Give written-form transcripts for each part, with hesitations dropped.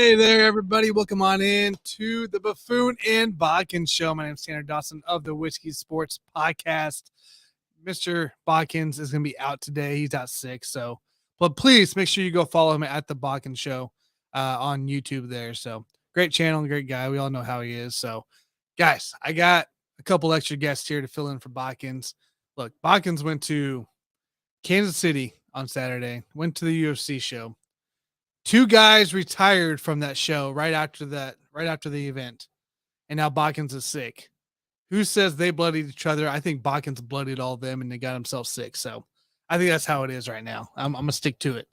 Hey there, everybody. Welcome on in to the Buffoon and Bodkin Show. My name is Tanner Dawson of the Whiskey Sports Podcast. Mr. Bodkins is going to be out today. He's out sick. But please make sure you go follow him at the Bodkin Show on YouTube there. So great channel, great guy. We all know how he is. So guys, I got a couple extra guests here to fill in for Bodkins. Look, Bodkins went to Kansas City on Saturday, went to the UFC show. 2 guys retired from that show right after the event. And now Bodkins is sick. Who says they bloodied each other? I think Bodkins bloodied all of them and they got himself sick. So I think that's how it is right now. I'm going to stick to it.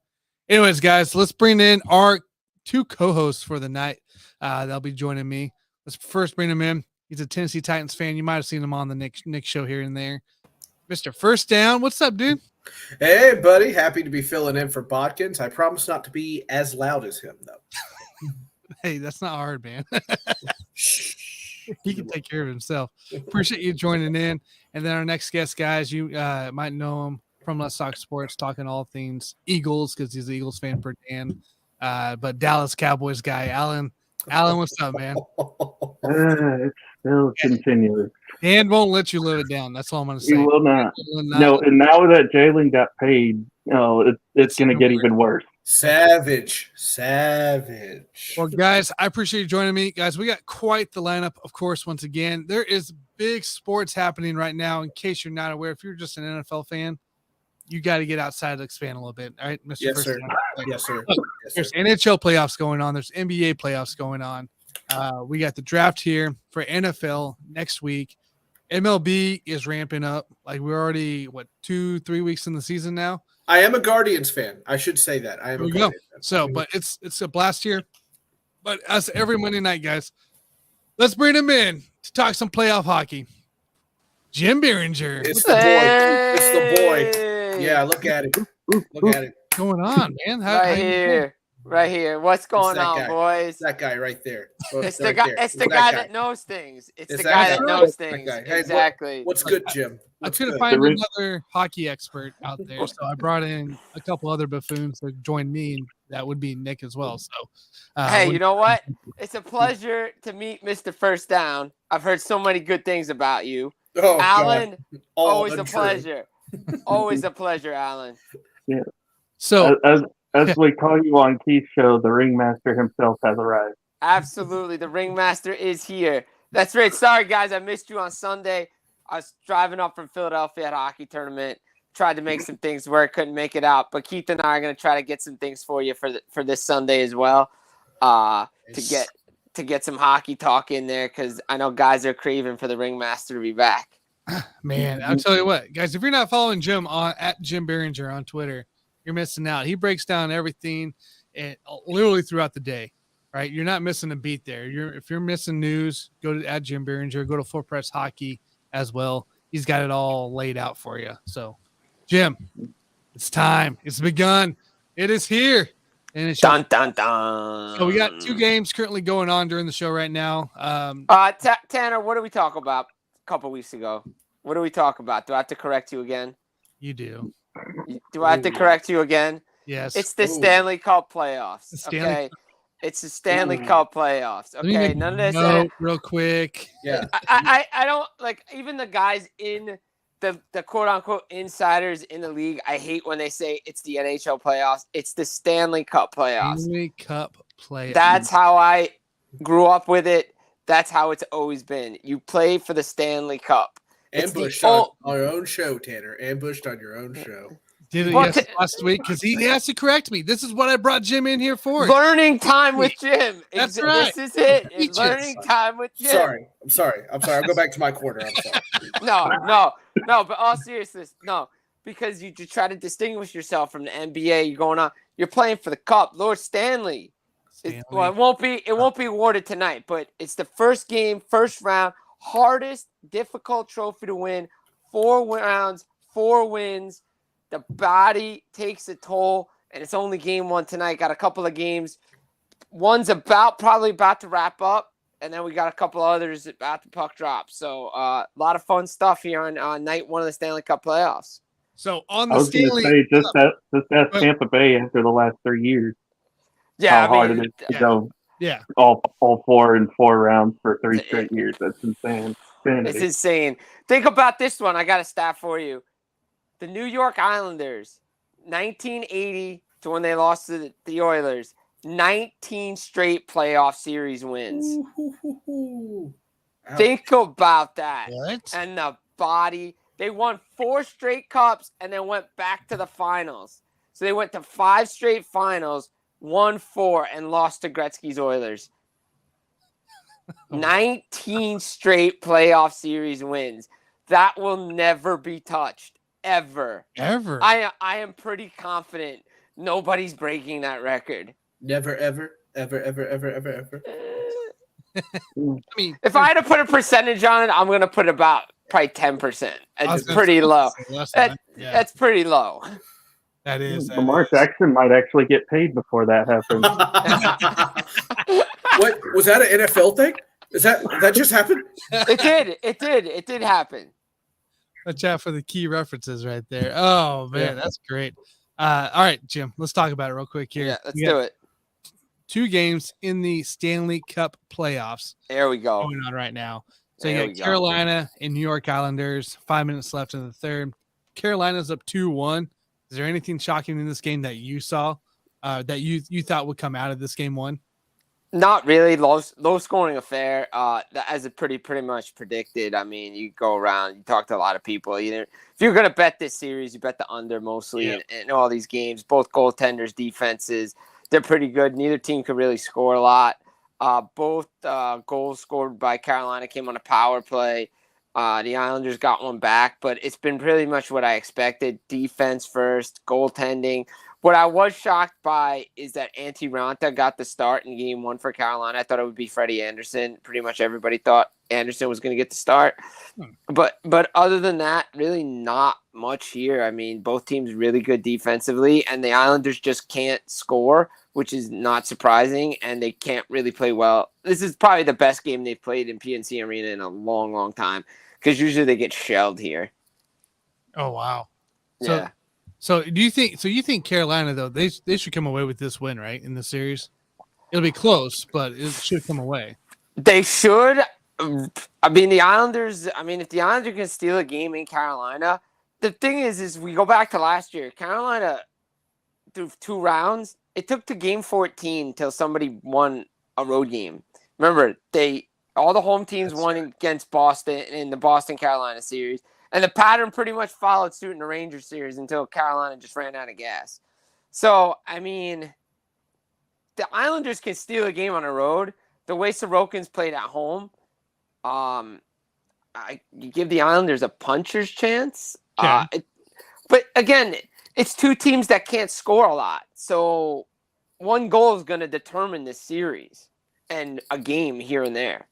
Anyways, guys, let's bring in our 2 co-hosts for the night. They'll be joining me. Let's first bring him in. He's a Tennessee Titans fan. You might have seen him on the Nick show here and there. Mr. First Down. What's up, dude? Hey, buddy. Happy to be filling in for Bodkins. I promise not to be as loud as him, though. Hey, that's not hard, man. He can take care of himself. Appreciate you joining in. And then our next guest, guys, you might know him from Let's Talk Sports, talking all things Eagles because he's an Eagles fan per Dan. But Dallas Cowboys guy, Alan. Alan, what's up, man? It's still continuing. Dan won't let you live it down. That's all I'm going to say. He will not. No, and now that Jalen got paid, it's going to get even worse. Savage. Well, guys, I appreciate you joining me. Guys, we got quite the lineup, of course, once again. There is big sports happening right now. In case you're not aware, if you're just an NFL fan, you got to get outside to expand a little bit. All right, Mr. Yes, First sir. Down. Yes, sir. There's NHL playoffs going on. There's NBA playoffs going on. We got the draft here for NFL next week. MLB is ramping up. Like we're already 2-3 weeks in the season now. I am a Guardians fan. I should say that. I am a Guardians fan. So, but it's a blast here. But as every Monday night, guys, let's bring him in to talk some playoff hockey. Jim Biringer. It's the boy. It's the boy. Yeah, look at it. Look at it. What's going on, man? Right here. What's going on, guy. boys? That guy right there. It's the guy. It's the guy that knows things. It's the guy that knows things. Hey, exactly. What's good, Jim? I'm going to find another hockey expert out there. So I brought in a couple other buffoons to join me, and that would be Nick as well. So, hey, you know what? It's a pleasure to meet Mr. First Down. I've heard so many good things about you. Oh, Alan, God. always a pleasure. Always a pleasure, Alan. Yeah. So as we call you on Keith's show, the ringmaster himself has arrived. Absolutely. The ringmaster is here. That's right. Sorry, guys. I missed you on Sunday. I was driving up from Philadelphia at a hockey tournament. Tried to make some things work. Couldn't make it out. But Keith and I are going to try to get some things for you for this Sunday as well to get some hockey talk in there because I know guys are craving for the ringmaster to be back. Man, I'll tell you what, guys, if you're not following Jim at Jim Biringer on Twitter, you're missing out. He breaks down everything and literally throughout the day, right? You're not missing a beat there. If you're missing news, go to at Jim Biringer, go to Full Press Hockey as well. He's got it all laid out for you. So, Jim, it's time. It's begun. It is here. And it's dun, dun, dun. So we got 2 games currently going on during the show right now. Tanner, what did we talk about a couple weeks ago? What do we talk about? Do I have to correct you again? You do. Do I have to correct you again? Yes. It's the Stanley Cup playoffs. Okay. It's the Stanley Cup playoffs. Okay. None of this. Real quick. Yeah. I don't like even the guys in the quote unquote insiders in the league. I hate when they say it's the NHL playoffs. It's the Stanley Cup playoffs. Stanley Cup playoffs. That's how I grew up with it. That's how it's always been. You play for the Stanley Cup. Ambushed on your own show, Tanner. Ambushed on your own show. Did it last week because he has to correct me. This is what I brought Jim in here for. Learning time with Jim. That's right. This is it. It's learning time with Jim. I'm sorry. I'll go back to my corner. I'm sorry. No. But all seriousness, no. Because you try to distinguish yourself from the NBA. You're going on. You're playing for the cup, Lord Stanley. It won't be awarded tonight, but it's the first game, first round, hardest, difficult trophy to win. 4 rounds, 4 wins. The body takes a toll, and it's only game 1 tonight. Got a couple of games. One's probably about to wrap up, and then we got a couple others about the puck drop. So a lot of fun stuff here on night 1 of the Stanley Cup playoffs. So on the I was going to say just that Tampa Bay after the last 3 years. Yeah, how hard it is to go Yeah. All 4 in 4 rounds for 3 straight years. That's insane. It's insane. Think about this one. I got a stat for you. The New York Islanders, 1980 to when they lost to the Oilers, 19 straight playoff series wins. Think about that. What? And the body. They won 4 straight cups and then went back to the finals. So they went to 5 straight finals, won 4, and lost to Gretzky's Oilers. 19 straight playoff series wins. That will never be touched. Ever. I am pretty confident nobody's breaking that record. Never, ever. I mean, if I had to put a percentage on it, I'm going to put about probably 10%. It's pretty low. That's pretty low. That is. Lamar Jackson might actually get paid before that happens. What was that an NFL thing? That just happened? It did happen. Watch out for the key references right there. Oh man, that's great. All right, Jim, let's talk about it real quick here. Yeah, let's do it. 2 games in the Stanley Cup playoffs. There we go. Going on right now. So you got Carolina and New York Islanders. 5 minutes left in the third. Carolina's up 2-1. Is there anything shocking in this game that you saw that you thought would come out of this game 1? Not really. Low scoring affair. As it pretty much predicted. I mean, you go around, you talk to a lot of people. If you're gonna bet this series, you bet the under mostly in all these games. Both goaltenders, defenses, they're pretty good. Neither team could really score a lot. Both goals scored by Carolina came on a power play. The Islanders got one back, but it's been pretty much what I expected. Defense first, goaltending. What I was shocked by is that Antti Raanta got the start in game 1 for Carolina. I thought it would be Freddie Anderson. Pretty much everybody thought Anderson was going to get the start. But other than that, really not much here. I mean, both teams really good defensively, and the Islanders just can't score, which is not surprising, and they can't really play well. This is probably the best game they've played in PNC Arena in a long, long time, because usually they get shelled here. Oh, wow. Yeah. So you think Carolina, though, they should come away with this win, right, in the series? It'll be close, but it should come away. They should. I mean, the Islanders, if the Islanders can steal a game in Carolina, the thing is we go back to last year. Carolina, through 2 rounds, it took to game 14 till somebody won a road game. Remember, all the home teams won against Boston in the Boston-Carolina series. And the pattern pretty much followed suit in the Rangers series until Carolina just ran out of gas. So, I mean, the Islanders can steal a game on the road. The way Sorokin's played at home, you give the Islanders a puncher's chance. But again, it's 2 teams that can't score a lot. So, 1 goal is going to determine this series and a game here and there.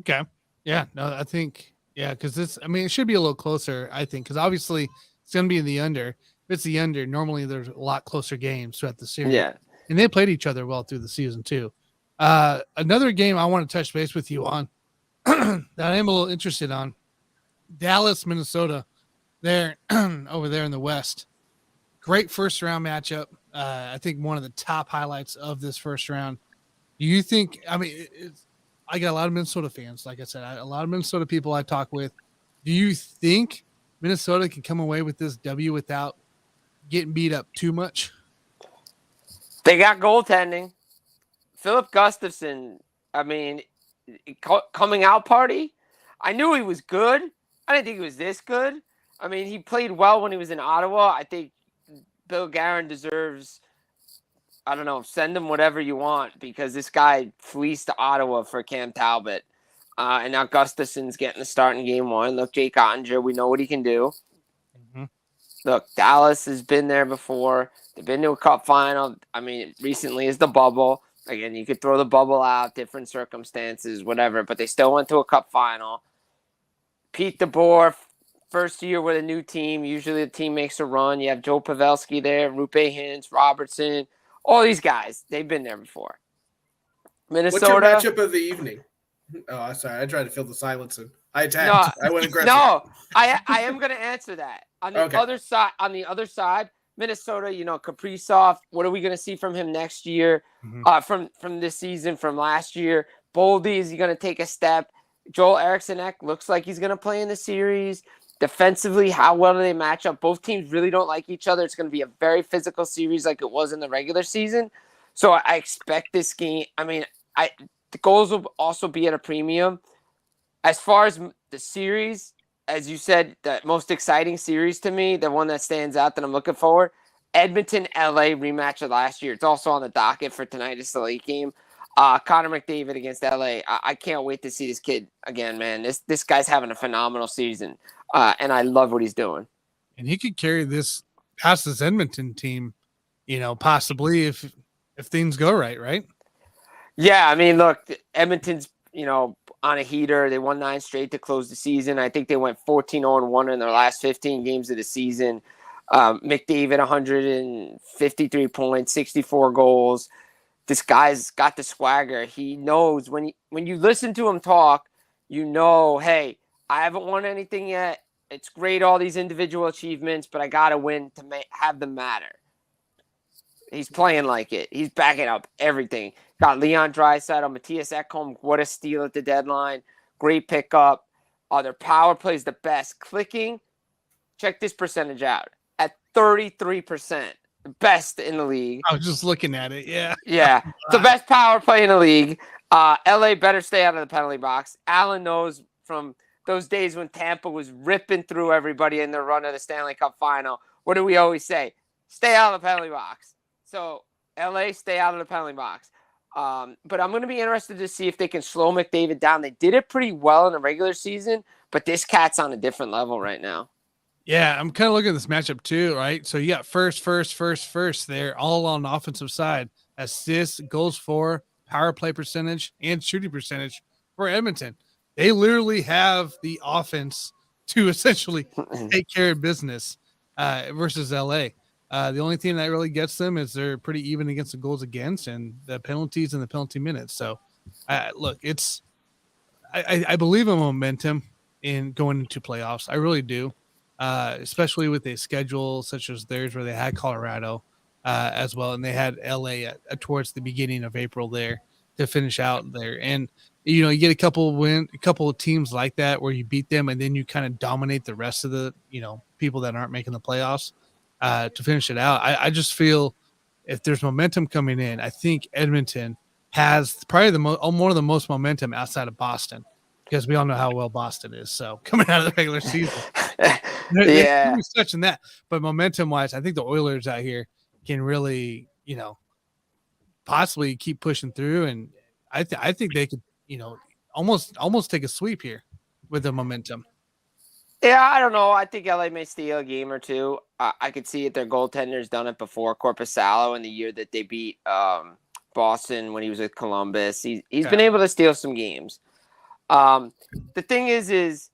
Okay. Yeah. No, I think. Yeah, because it should be a little closer, I think, because obviously it's going to be in the under. If it's the under, normally there's a lot closer games throughout the series. Yeah. And they played each other well through the season, too. Another game I want to touch base with you on that I am a little interested on, Dallas, Minnesota, over there in the West. Great first-round matchup. I think one of the top highlights of this first round. Do you think – I got a lot of Minnesota fans, like I said, a lot of Minnesota people I talk with. Do you think Minnesota can come away with this W without getting beat up too much? They got goaltending. Philip Gustafson, coming out party. I knew he was good. I didn't think he was this good. He played well when he was in Ottawa. I think Bill Guerin deserves – I don't know, send him whatever you want, because this guy fleeced Ottawa for Cam Talbot. And now Gustafson's getting the start in game 1. Look, Jake Ottinger, we know what he can do. Mm-hmm. Look, Dallas has been there before. They've been to a cup final. Recently is the bubble. Again, you could throw the bubble out, different circumstances, whatever, but they still went to a cup final. Pete DeBoer, first year with a new team. Usually the team makes a run. You have Joe Pavelski there, Rupe Hintz, Robertson. All these guys, they've been there before. Minnesota. What's your matchup of the evening? Oh, sorry. I tried to fill the silence and I attacked. I went aggressive. No, I am going to answer that. On the other side, Minnesota, Kaprizov, what are we going to see from him next year? From this season, from last year? Boldy, is he going to take a step? Joel Eriksson Ek looks like he's going to play in the series. Defensively, how well do they match up? Both teams really don't like each other. It's going to be a very physical series like it was in the regular season. So I expect this game. I mean, the goals will also be at a premium. As far as the series, as you said, the most exciting series to me, the one that stands out that I'm looking for, Edmonton-LA rematch of last year. It's also on the docket for tonight. It's the late game. Connor McDavid against LA. I can't wait to see this kid again, man. This guy's having a phenomenal season, and I love what he's doing. And he could carry this past this Edmonton team, possibly if things go right? Yeah, I mean, look, Edmonton's, on a heater. They won 9 straight to close the season. I think they went 14-0-1 in their last 15 games of the season. McDavid, 153 points, 64 goals. This guy's got the swagger. He knows when you listen to him talk, hey, I haven't won anything yet. It's great, all these individual achievements, but I got to win to have them matter. He's playing like it. He's backing up everything. Got Leon Draisaitl, Matthias Ekholm. What a steal at the deadline. Great pickup. Their power play is the best. Clicking, check this percentage out. At 33%. The best in the league. I was just looking at it. Yeah. Yeah. The best power play in the league. LA better stay out of the penalty box. Allen knows from those days when Tampa was ripping through everybody in their run of the Stanley Cup final. What do we always say? Stay out of the penalty box. So LA, stay out of the penalty box. But I'm going to be interested to see if they can slow McDavid down. They did it pretty well in the regular season, but this cat's on a different level right now. Yeah, I'm kind of looking at this matchup too, right? So you got first there, all on the offensive side. Assists, goals for, power play percentage, and shooting percentage for Edmonton. They literally have the offense to essentially take care of business versus LA. The only thing that really gets them is they're pretty even against the goals against and the penalties and the penalty minutes. So, look, I believe in momentum in going into playoffs. I really do, especially with a schedule such as theirs where they had Colorado as well, and they had LA towards the beginning of April there to finish out there. And you get a couple of teams like that where you beat them and then you kind of dominate the rest of the people that aren't making the playoffs. To finish it out, I just feel if there's momentum coming in, I think Edmonton has probably one of the most momentum outside of Boston because we all know how well Boston is. So coming out of the regular season, they're such in that. But momentum wise, I think the Oilers out here can really, possibly keep pushing through, and I think they could, almost take a sweep here with the momentum. Yeah, I don't know. I think LA may steal a game or two. I could see it. Their goaltender's done it before. Korpisalo in the year that they beat Boston when he was with Columbus. He's been able to steal some games. The thing is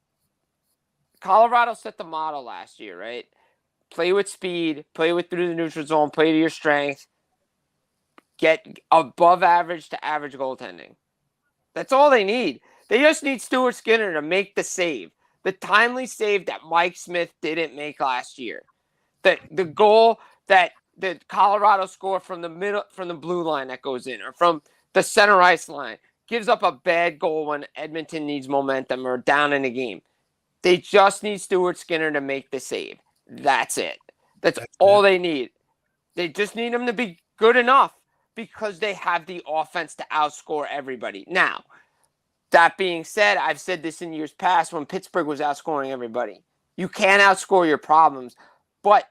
Colorado set the model last year, right? Play with speed, play with through the neutral zone, play to your strength, get above average to average goaltending. That's all they need. They just need Stuart Skinner to make the save. The timely save that Mike Smith didn't make last year. The goal that the Colorado scored from the blue line that goes in or from the center ice line gives up a bad goal when Edmonton needs momentum or down in a game. They just need Stuart Skinner to make the save. That's it. That's all they need. They just need him to be good enough because they have the offense to outscore everybody. Now, that being said, I've said this in years past when Pittsburgh was outscoring everybody. You can't outscore your problems, but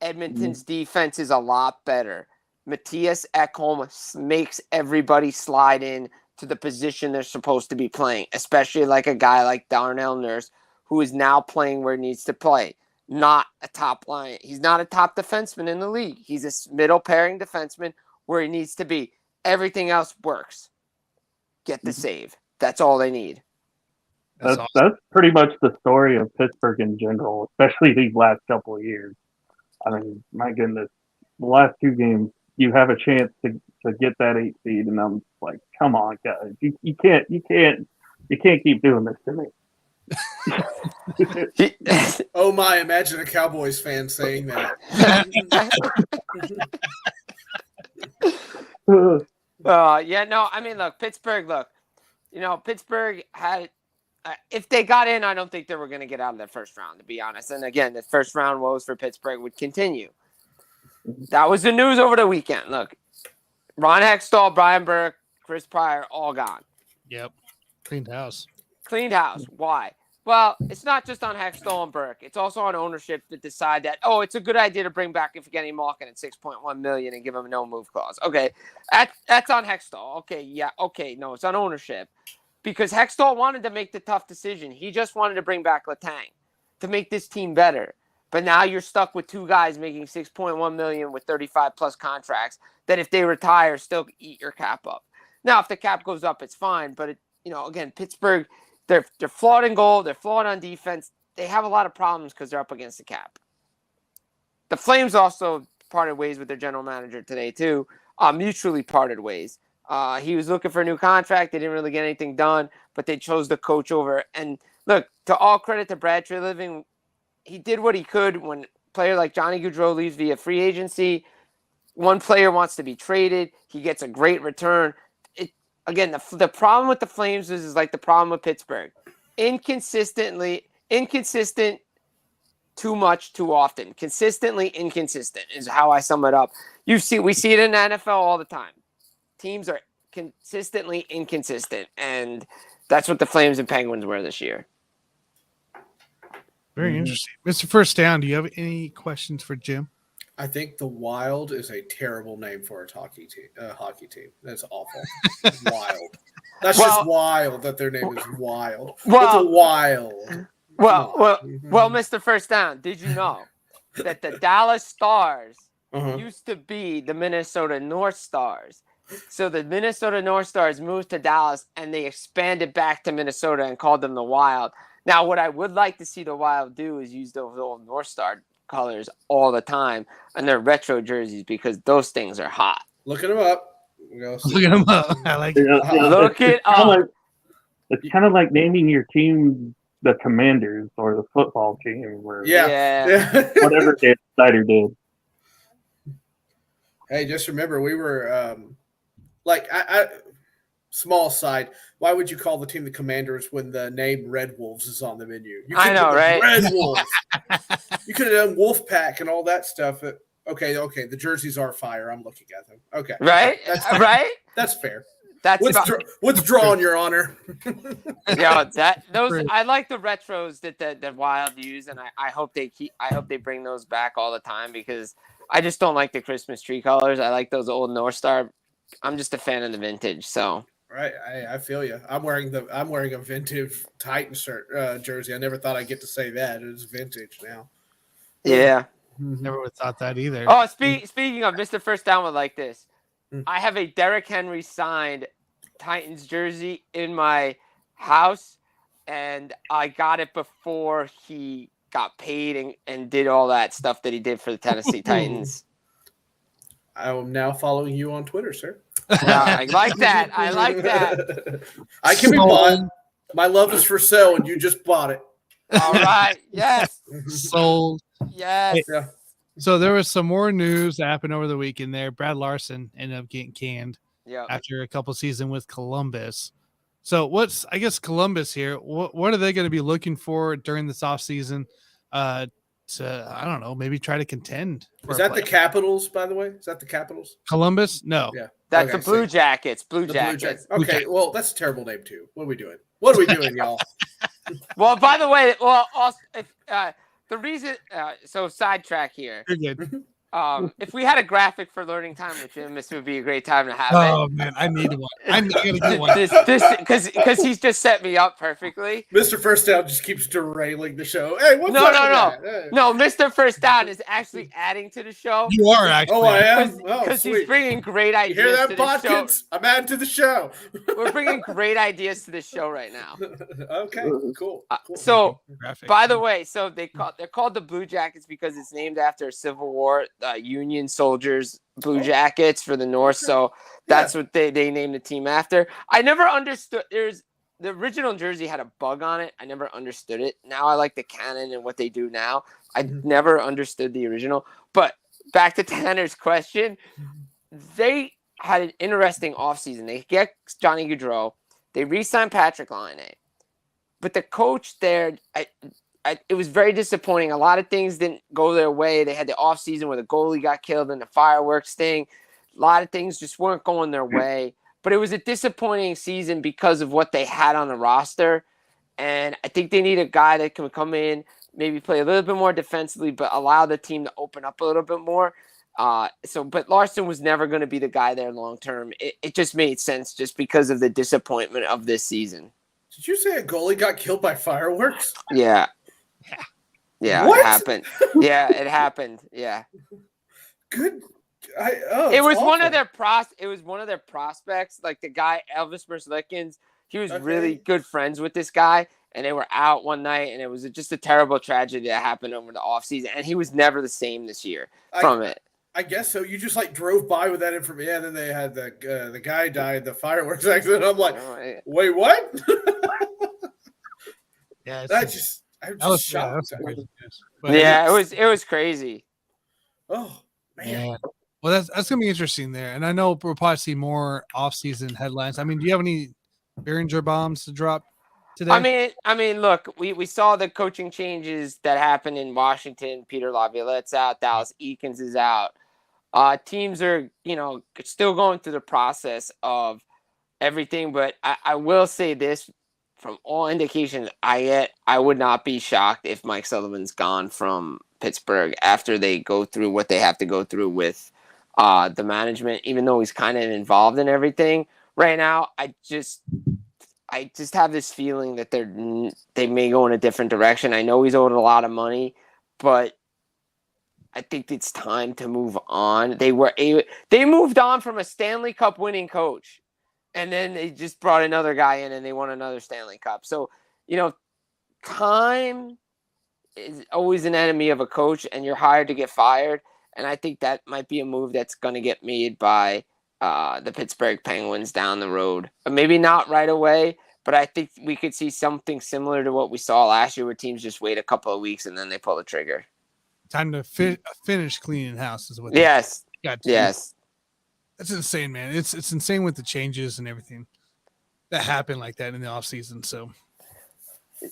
Edmonton's defense is a lot better. Matthias Ekholm makes everybody slide in to the position they're supposed to be playing, especially like a guy like Darnell Nurse, who is now playing where he needs to play. Not a top line. He's not a top defenseman in the league. He's a middle pairing defenseman where he needs to be. Everything else works. Get the save. That's all they need. That's pretty much the story of Pittsburgh in general, especially these last couple of years. I mean, my goodness, the last 2 games, you have a chance to get that 8 seed, and I'm like, come on, guys, you can't keep doing this to me. Oh my! Imagine a Cowboys fan saying that. Yeah, no, I mean, look, Pittsburgh. Look, Pittsburgh had. If they got in, I don't think they were going to get out of the first round, to be honest. And again, the first round woes for Pittsburgh would continue. That was the news over the weekend. Look, Ron Hextall, Brian Burke, Chris Pryor, all gone. Yep. Cleaned house. Cleaned house. Why? Well, it's not just on Hextall and Burke. It's also on ownership to decide that, it's a good idea to bring back Evgeny Malkin at $6.1 million and give him a no-move clause. Okay, that's on Hextall. Okay, yeah, okay, no, it's on ownership. Because Hextall wanted to make the tough decision. He just wanted to bring back Letang to make this team better. But now you're stuck with two guys making $6.1 million with 35-plus contracts that if they retire, still eat your cap up. Now, if the cap goes up, it's fine. But, again, Pittsburgh, they're flawed in goal. They're flawed on defense. They have a lot of problems because they're up against the cap. The Flames also parted ways with their general manager today, too. Mutually parted ways. He was looking for a new contract. They didn't really get anything done, but they chose the coach over. And look, to all credit to Brad Treliving, he did what he could when a player like Johnny Gaudreau leaves via free agency. One player wants to be traded. He gets a great return. Again, the problem with the Flames is like the problem with Pittsburgh. Inconsistent too much, too often. Consistently inconsistent is how I sum it up. We see it in the NFL all the time. Teams are consistently inconsistent, and that's what the Flames and Penguins were this year. Very interesting. Mr. First Down, do you have any questions for Jim? I think the Wild is a terrible name for a hockey team. That's awful. Wild. That's just wild that their name is Wild. It's a Wild. Well, Mr. First Down, did you know that the Dallas Stars used to be the Minnesota North Stars? So the Minnesota North Stars moved to Dallas, and they expanded back to Minnesota and called them the Wild. Now, what I would like to see the Wild do is use those old North Star colors all the time on their retro jerseys because those things are hot. Looking them up. Looking them up. I like it. Look it up. It's kind of like naming your team the Commanders or the football team. Where whatever Dan Snyder did. Hey, just remember, we were small side. Why would you call the team the Commanders when the name Red Wolves is on the menu? I know, right? Red Wolves. You could have done Wolf Pack and all that stuff. Okay. The jerseys are fire. I'm looking at them. Okay. Right? Right? That's fair. That's withdrawn, Your Honor. I like the retros that the Wild use, and I hope they bring those back all the time because I just don't like the Christmas tree colors. I like those old North Star. I'm just a fan of the vintage, so. Right, I feel you. I'm wearing a vintage Titans shirt jersey. I never thought I'd get to say that. It's vintage now. Yeah. Never would have thought that either. Oh, speaking of, Mr. First Down would like this. I have a Derrick Henry signed Titans jersey in my house, and I got it before he got paid and did all that stuff that he did for the Tennessee Titans. I am now following you on Twitter, sir. I like that. I can be bought. My love is for sale, and you just bought it. All right. Yes. Sold. Yes. Yeah. So there was some more news that happened over the weekend there. Brad Larson ended up getting canned after a couple seasons with Columbus. So I guess Columbus here, what are they going to be looking for during this offseason to, I don't know, maybe try to contend? Is that the Capitals, by the way? Is that the Capitals? Columbus? No. Yeah. That's the Blue Jackets. Blue Jackets. Okay, well, that's a terrible name, too. What are we doing? What are we doing, y'all? Well, by the way, also, the reason, so sidetrack here. You're good. If we had a graphic for learning time with Jim, this would be a great time to have it. Oh man, I need one. I'm gonna get one. Because he's just set me up perfectly. Mr. First Down just keeps derailing the show. Hey, what's No, Mr. First Down is actually adding to the show. You are actually. Oh, I am. Because he's bringing great ideas. You hear that, to the show. Bodkins? I'm adding to the show. We're bringing great ideas to the show right now. Okay, cool. So, Graphic. by the way, so they're called the Blue Jackets because it's named after a Civil War Union soldiers Blue Jackets for the North. So that's what they named the team after. I never understood. the original jersey had a bug on it. I never understood it. Now I like the canon and what they do now. I never understood the original. But back to Tanner's question, they had an interesting offseason. They get Johnny Gaudreau. They re-signed Patrick Laine. But the coach there, it was very disappointing. A lot of things didn't go their way. They had the offseason where the goalie got killed and the fireworks thing. A lot of things just weren't going their way. But it was a disappointing season because of what they had on the roster. And I think they need a guy that can come in, maybe play a little bit more defensively, but allow the team to open up a little bit more. But Larson was never going to be the guy there long term. It just made sense just because of the disappointment of this season. Did you say a goalie got killed by fireworks? Yeah. Yeah, what? It happened. Yeah, it happened. Yeah. Good. It was one of their prospects, like the guy Elvis Merzlikins. He was really good friends with this guy, and they were out one night, and it was just a terrible tragedy that happened over the offseason, and he was never the same this year from it. I guess so. You just like drove by with that information, and then they had the guy died, the fireworks accident. I'm like, wait, what? Yeah, I was shocked. Yeah, it was crazy. Oh man. Yeah. Well, that's gonna be interesting there, and I know we'll probably see more off-season headlines. I mean, do you have any Biringer bombs to drop today? I mean, look, we saw the coaching changes that happened in Washington. Peter Laviolette's out. Dallas Eakins is out. Teams are, still going through the process of everything. But I will say this, from all indications I get, I would not be shocked if Mike Sullivan's gone from Pittsburgh after they go through what they have to go through with the management, even though he's kind of involved in everything right now. I just have this feeling that they may go in a different direction. I know he's owed a lot of money, but I think it's time to move on. They moved on from a Stanley Cup winning coach, and then they just brought another guy in and they won another Stanley Cup. So, time is always an enemy of a coach, and you're hired to get fired. And I think that might be a move that's going to get made by the Pittsburgh Penguins down the road. Maybe not right away, but I think we could see something similar to what we saw last year, where teams just wait a couple of weeks and then they pull the trigger. Time to finish cleaning house is what. Yes. Yes. That's insane, man. It's insane with the changes and everything that happened like that in the offseason. So.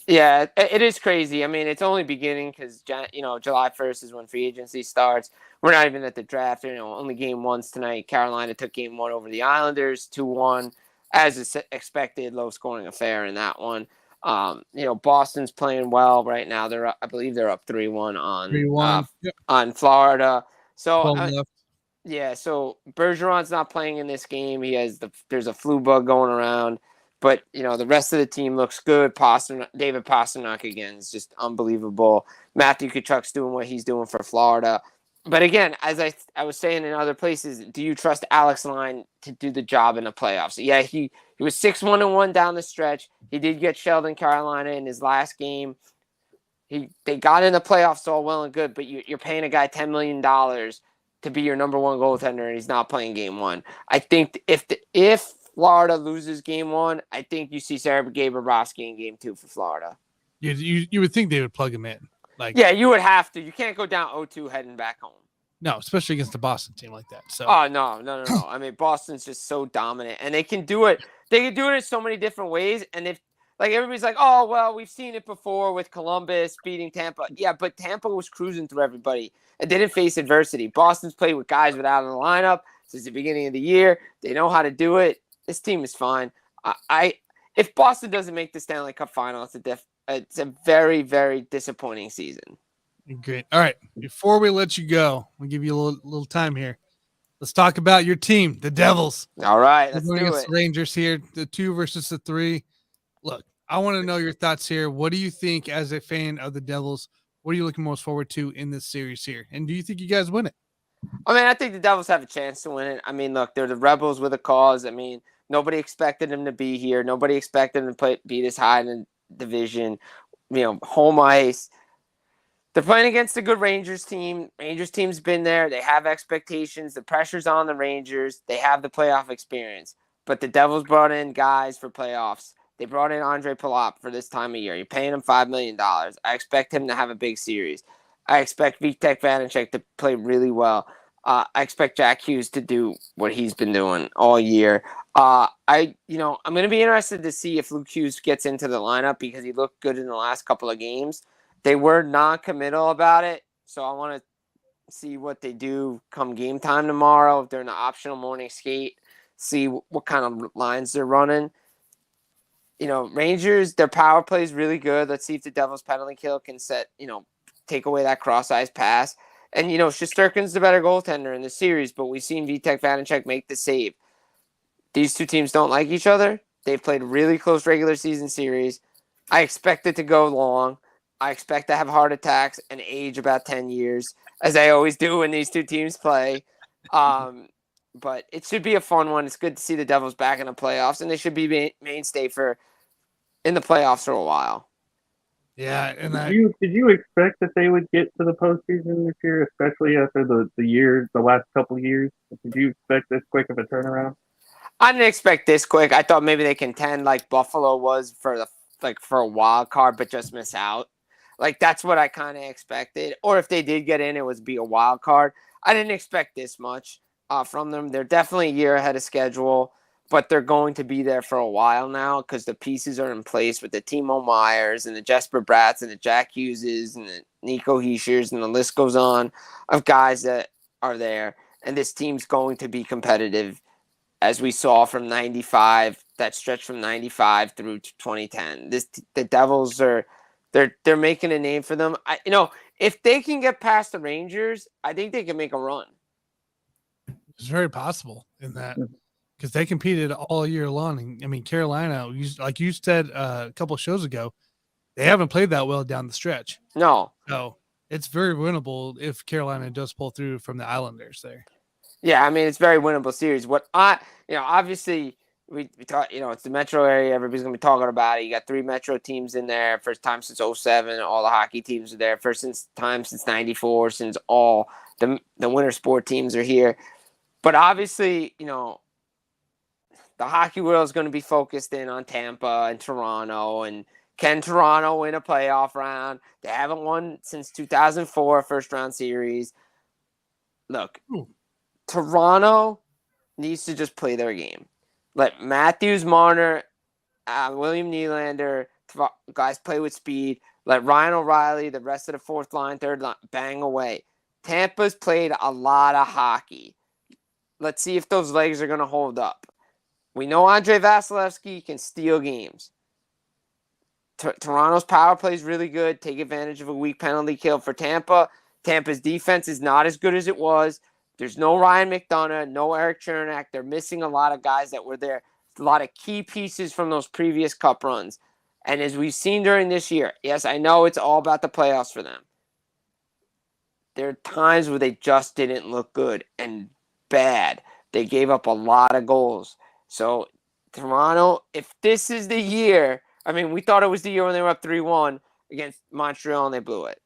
Yeah, it is crazy. I mean, it's only beginning because, July 1st is when free agency starts. We're not even at the draft. Only game one's tonight. Carolina took game one over the Islanders, 2-1. As is expected, low-scoring affair in that one. Boston's playing well right now. I believe they're up 3-1 on Florida. So, so Bergeron's not playing in this game. There's a flu bug going around. But, the rest of the team looks good. David Pastrnak, again, is just unbelievable. Matthew Tkachuk's doing what he's doing for Florida. But again, as I was saying in other places, do you trust Alex Line to do the job in the playoffs? Yeah, he was 6-1-1 down the stretch. He did get shelled in Carolina in his last game. They got in the playoffs all well and good, but you're paying a guy $10 million to be your number one goaltender, and he's not playing game one. I think if Florida loses game one, I think you see Sergei Bobrovsky in game two for Florida. You would think they would plug him in. You would have to. You can't go down 0-2 heading back home. No, especially against the Boston team like that. So. Oh, no. I mean, Boston's just so dominant, and they can do it. They can do it in so many different ways. And if everybody's like, oh, well, we've seen it before with Columbus beating Tampa. Yeah, but Tampa was cruising through everybody and didn't face adversity. Boston's played with guys without in the lineup since the beginning of the year. They know how to do it. This team is fine. If Boston doesn't make the Stanley Cup final, it's a very, very disappointing season. Great. All right. Before we let you go, we'll give you a little time here. Let's talk about your team, the Devils. All right. Let's do it. The Rangers here, the 2 versus the 3. Look, I want to know your thoughts here. What do you think as a fan of the Devils? What are you looking most forward to in this series here? And do you think you guys win it? I mean, I think the Devils have a chance to win it. I mean, look, they're the Rebels with a cause. I mean, nobody expected them to be here. Nobody expected them to be this high in the division. Home ice. They're playing against a good Rangers team. Rangers team's been there. They have expectations. The pressure's on the Rangers. They have the playoff experience. But the Devils brought in guys for playoffs They brought in Andre Palat for this time of year. You're paying him $5 million. I expect him to have a big series. I expect Vitek Vanacek to play really well. I expect Jack Hughes to do what he's been doing all year. I'm going to be interested to see if Luke Hughes gets into the lineup because he looked good in the last couple of games. They were non-committal about it, so I want to see what they do come game time tomorrow. If they're in the optional morning skate, see what kind of lines they're running. Rangers, their power play is really good. Let's see if the Devils' penalty kill can take away that cross-ice pass. And, Shesterkin's the better goaltender in the series, but we've seen Vitek Vanacek make the save. These two teams don't like each other. They've played really close regular season series. I expect it to go long. I expect to have heart attacks and age about 10 years, as I always do when these two teams play. But it should be a fun one. It's good to see the Devils back in the playoffs, and they should be mainstay in the playoffs for a while. Yeah, and did you expect that they would get to the postseason this year, especially after the last couple of years? Did you expect this quick of a turnaround? I didn't expect this quick. I thought maybe they contend like Buffalo was for a wild card, but just miss out. Like that's what I kind of expected. Or if they did get in, it would be a wild card. I didn't expect this much from them. They're definitely a year ahead of schedule, but they're going to be there for a while now because the pieces are in place with the Timo Meyers and the Jesper Bratts and the Jack Hugheses and the Nico Hischers, and the list goes on of guys that are there. And this team's going to be competitive, as we saw from 95, that stretch from 95 through 2010. The Devils they're making a name for them. If they can get past the Rangers, I think they can make a run. It's very possible in that because they competed all year long. I mean, Carolina, like you said a couple of shows ago, they haven't played that well down the stretch. No. So it's very winnable if Carolina does pull through from the Islanders there. Yeah, I mean, it's a very winnable series. Obviously we talk, it's the metro area. Everybody's going to be talking about it. You got 3 metro teams in there. First time since 2007. All the hockey teams are there. First time since 94, since all the winter sport teams are here. But obviously, the hockey world is going to be focused in on Tampa and Toronto. And can Toronto win a playoff round? They haven't won since 2004, first-round series. Look, Toronto needs to just play their game. Let Matthews, Marner, William Nylander, guys play with speed. Let Ryan O'Reilly, the rest of the fourth line, third line, bang away. Tampa's played a lot of hockey. Let's see if those legs are going to hold up. We know Andrei Vasilevsky can steal games. Toronto's power play is really good. Take advantage of a weak penalty kill for Tampa. Tampa's defense is not as good as it was. There's no Ryan McDonough, no Eric Chernak. They're missing a lot of guys that were there. A lot of key pieces from those previous cup runs. And as we've seen during this year, yes, I know it's all about the playoffs for them. There are times where they just didn't look good and bad. They gave up a lot of goals. So Toronto, if this is the year, I mean, we thought it was the year when they were up 3-1 against Montreal and they blew it.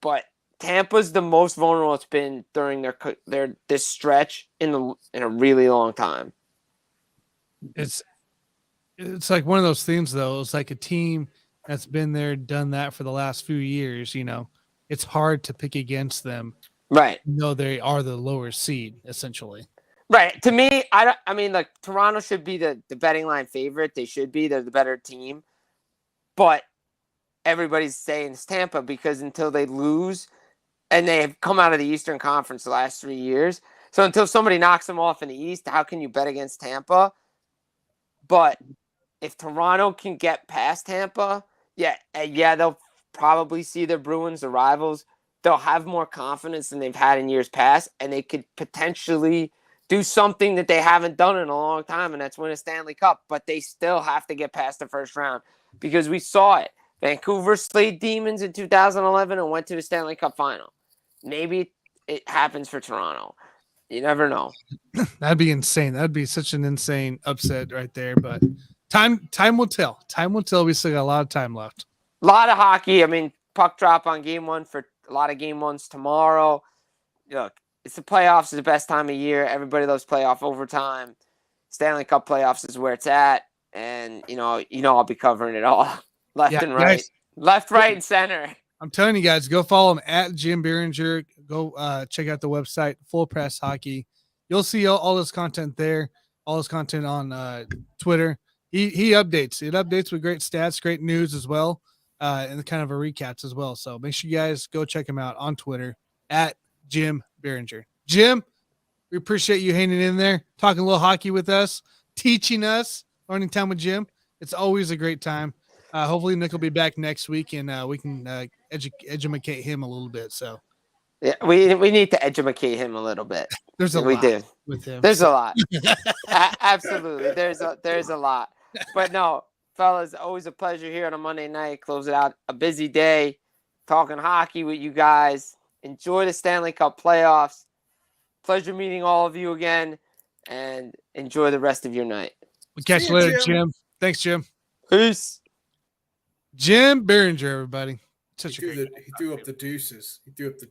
But Tampa's the most vulnerable it's been during their this stretch in a really long time. It's like one of those things, though. It's like a team that's been there, done that for the last few years. It's hard to pick against them, right? No, they are the lower seed, essentially. Right. To me, I mean, like Toronto should be the betting line favorite. They should be. They're the better team, but everybody's saying it's Tampa because until they lose. And they have come out of the Eastern Conference the last 3 years. So until somebody knocks them off in the East, how can you bet against Tampa? But if Toronto can get past Tampa, they'll probably see the Bruins, the rivals. They'll have more confidence than they've had in years past, and they could potentially do something that they haven't done in a long time, and that's win a Stanley Cup. But they still have to get past the first round because we saw it. Vancouver slayed demons in 2011 and went to the Stanley Cup final. Maybe it happens for Toronto. You never know. That'd be insane. That'd be such an insane upset right there. But time will tell. Time will tell. We still got a lot of time left. A lot of hockey. I mean, puck drop on game 1 for a lot of game 1s tomorrow. Look, it's the playoffs. It's the best time of year. Everybody loves playoff overtime. Stanley Cup playoffs is where it's at. and I'll be covering it all left and right, guys, left, right, and center. I'm telling you guys, go follow him at Jim Biringer. Go check out the website, Full Press Hockey. You'll see all his content there, all his content on Twitter. He updates. It updates with great stats, great news as well, and kind of a recaps as well. So make sure you guys go check him out on Twitter at Jim Biringer. Jim, we appreciate you hanging in there, talking a little hockey with us, teaching us, learning time with Jim. It's always a great time. Hopefully Nick will be back next week and we can educate him a little bit. So yeah, we need to educate him a little bit. There's a lot with him. There's a lot. Absolutely. There's a lot. But no, fellas, always a pleasure here on a Monday night. Close it out. A busy day talking hockey with you guys. Enjoy the Stanley Cup playoffs. Pleasure meeting all of you again, and enjoy the rest of your night. We'll catch you later, Jim. Thanks, Jim. Peace. Jim Biringer, everybody. He threw up the deuces.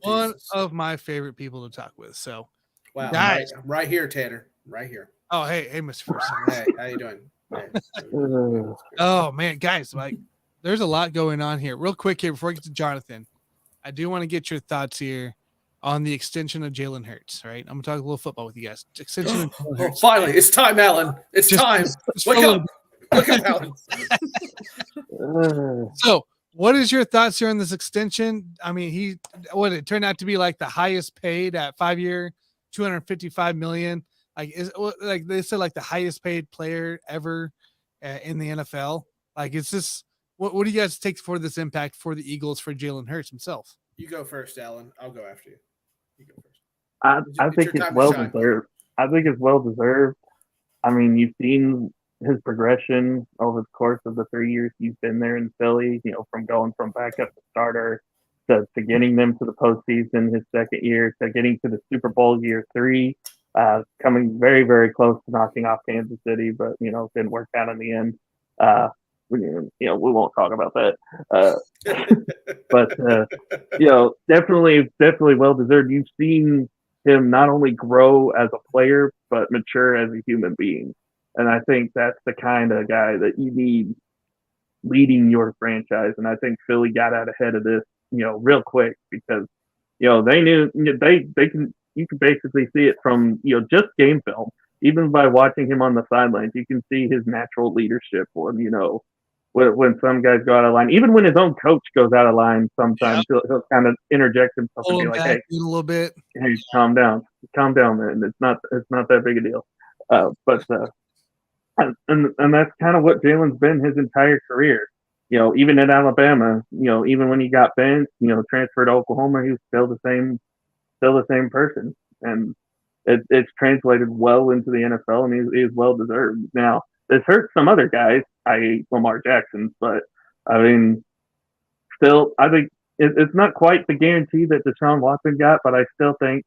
One of my favorite people to talk with. So, wow, guys, I'm right here, Tanner. Right here. Oh, hey, Mr. First. Hey, how you doing? Hey. Oh man, guys, there's a lot going on here. Real quick here before I get to Johnathan, I do want to get your thoughts here on the extension of Jalen Hurts. Right, I'm gonna talk a little football with you guys. Extension of Jalen Hurts. Finally, it's time, Alan. It's time. Wake up, Alan. So, what is your thoughts here on this extension? I mean, it turned out to be like the highest paid at 5-year, $255 million. Like they said, like the highest paid player ever in the NFL. Like, it's just what do you guys take for this impact for the Eagles for Jalen Hurts himself? You go first, Alan. I'll go after you. You go first. I think it's well deserved. I think it's well deserved. I mean, you've seen his progression over the course of the 3 years he's been there in Philly, from going from backup to starter to getting them to the postseason his second year to getting to the Super Bowl year 3, coming very, very close to knocking off Kansas City, but, didn't work out in the end. We won't talk about that. But definitely well deserved. You've seen him not only grow as a player, but mature as a human being. And I think that's the kind of guy that you need leading your franchise. And I think Philly got out ahead of this, real quick because, they knew you can basically see it from, just game film. Even by watching him on the sidelines, you can see his natural leadership when when some guys go out of line, even when his own coach goes out of line, sometimes he'll kind of interject himself and be like, "Hey, a little bit, hey, calm down, man. It's not that big a deal." And that's kind of what Jalen's been his entire career. Even at Alabama, even when he got benched, transferred to Oklahoma, he was still the same person, and it's translated well into the NFL, and he's well deserved. Now, this hurts some other guys, i.e. Lamar Jackson, but I mean, still, I think it's not quite the guarantee that Deshaun Watson got, but I still think,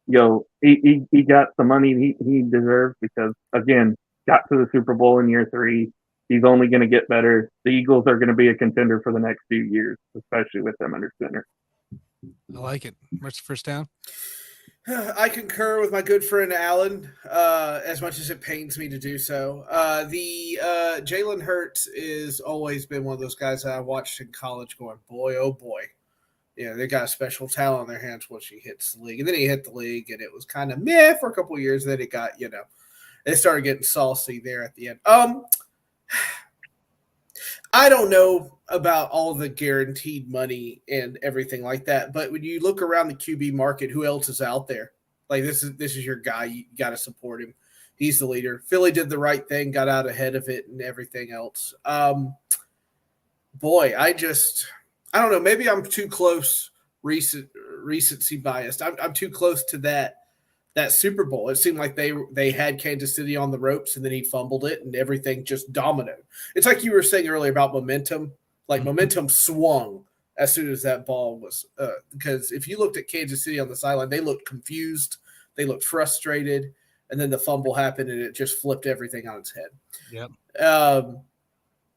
he got the money he deserved because, again, got to the Super Bowl in year 3. He's only going to get better. The Eagles are going to be a contender for the next few years, especially with them under center. I like it. What's the first down? I concur with my good friend Alan, as much as it pains me to do so. Jalen Hurts has always been one of those guys that I watched in college going, boy, oh boy. They got a special talent in their hands once he hits the league. And then he hit the league, and it was kind of meh for a couple of years. Then it got, they started getting saucy there at the end. I don't know about all the guaranteed money and everything like that, but when you look around the QB market, who else is out there? Like this is your guy. You got to support him. He's the leader. Philly did the right thing, got out ahead of it, and everything else. Boy, I don't know. Maybe I'm too close. Recency biased. I'm too close to that Super Bowl. It seemed like they had Kansas City on the ropes, and then he fumbled it, and everything just dominoed. It's like you were saying earlier about momentum. Like momentum swung as soon as that ball was because if you looked at Kansas City on the sideline, they looked confused, they looked frustrated, and then the fumble happened, and it just flipped everything on its head. Yep.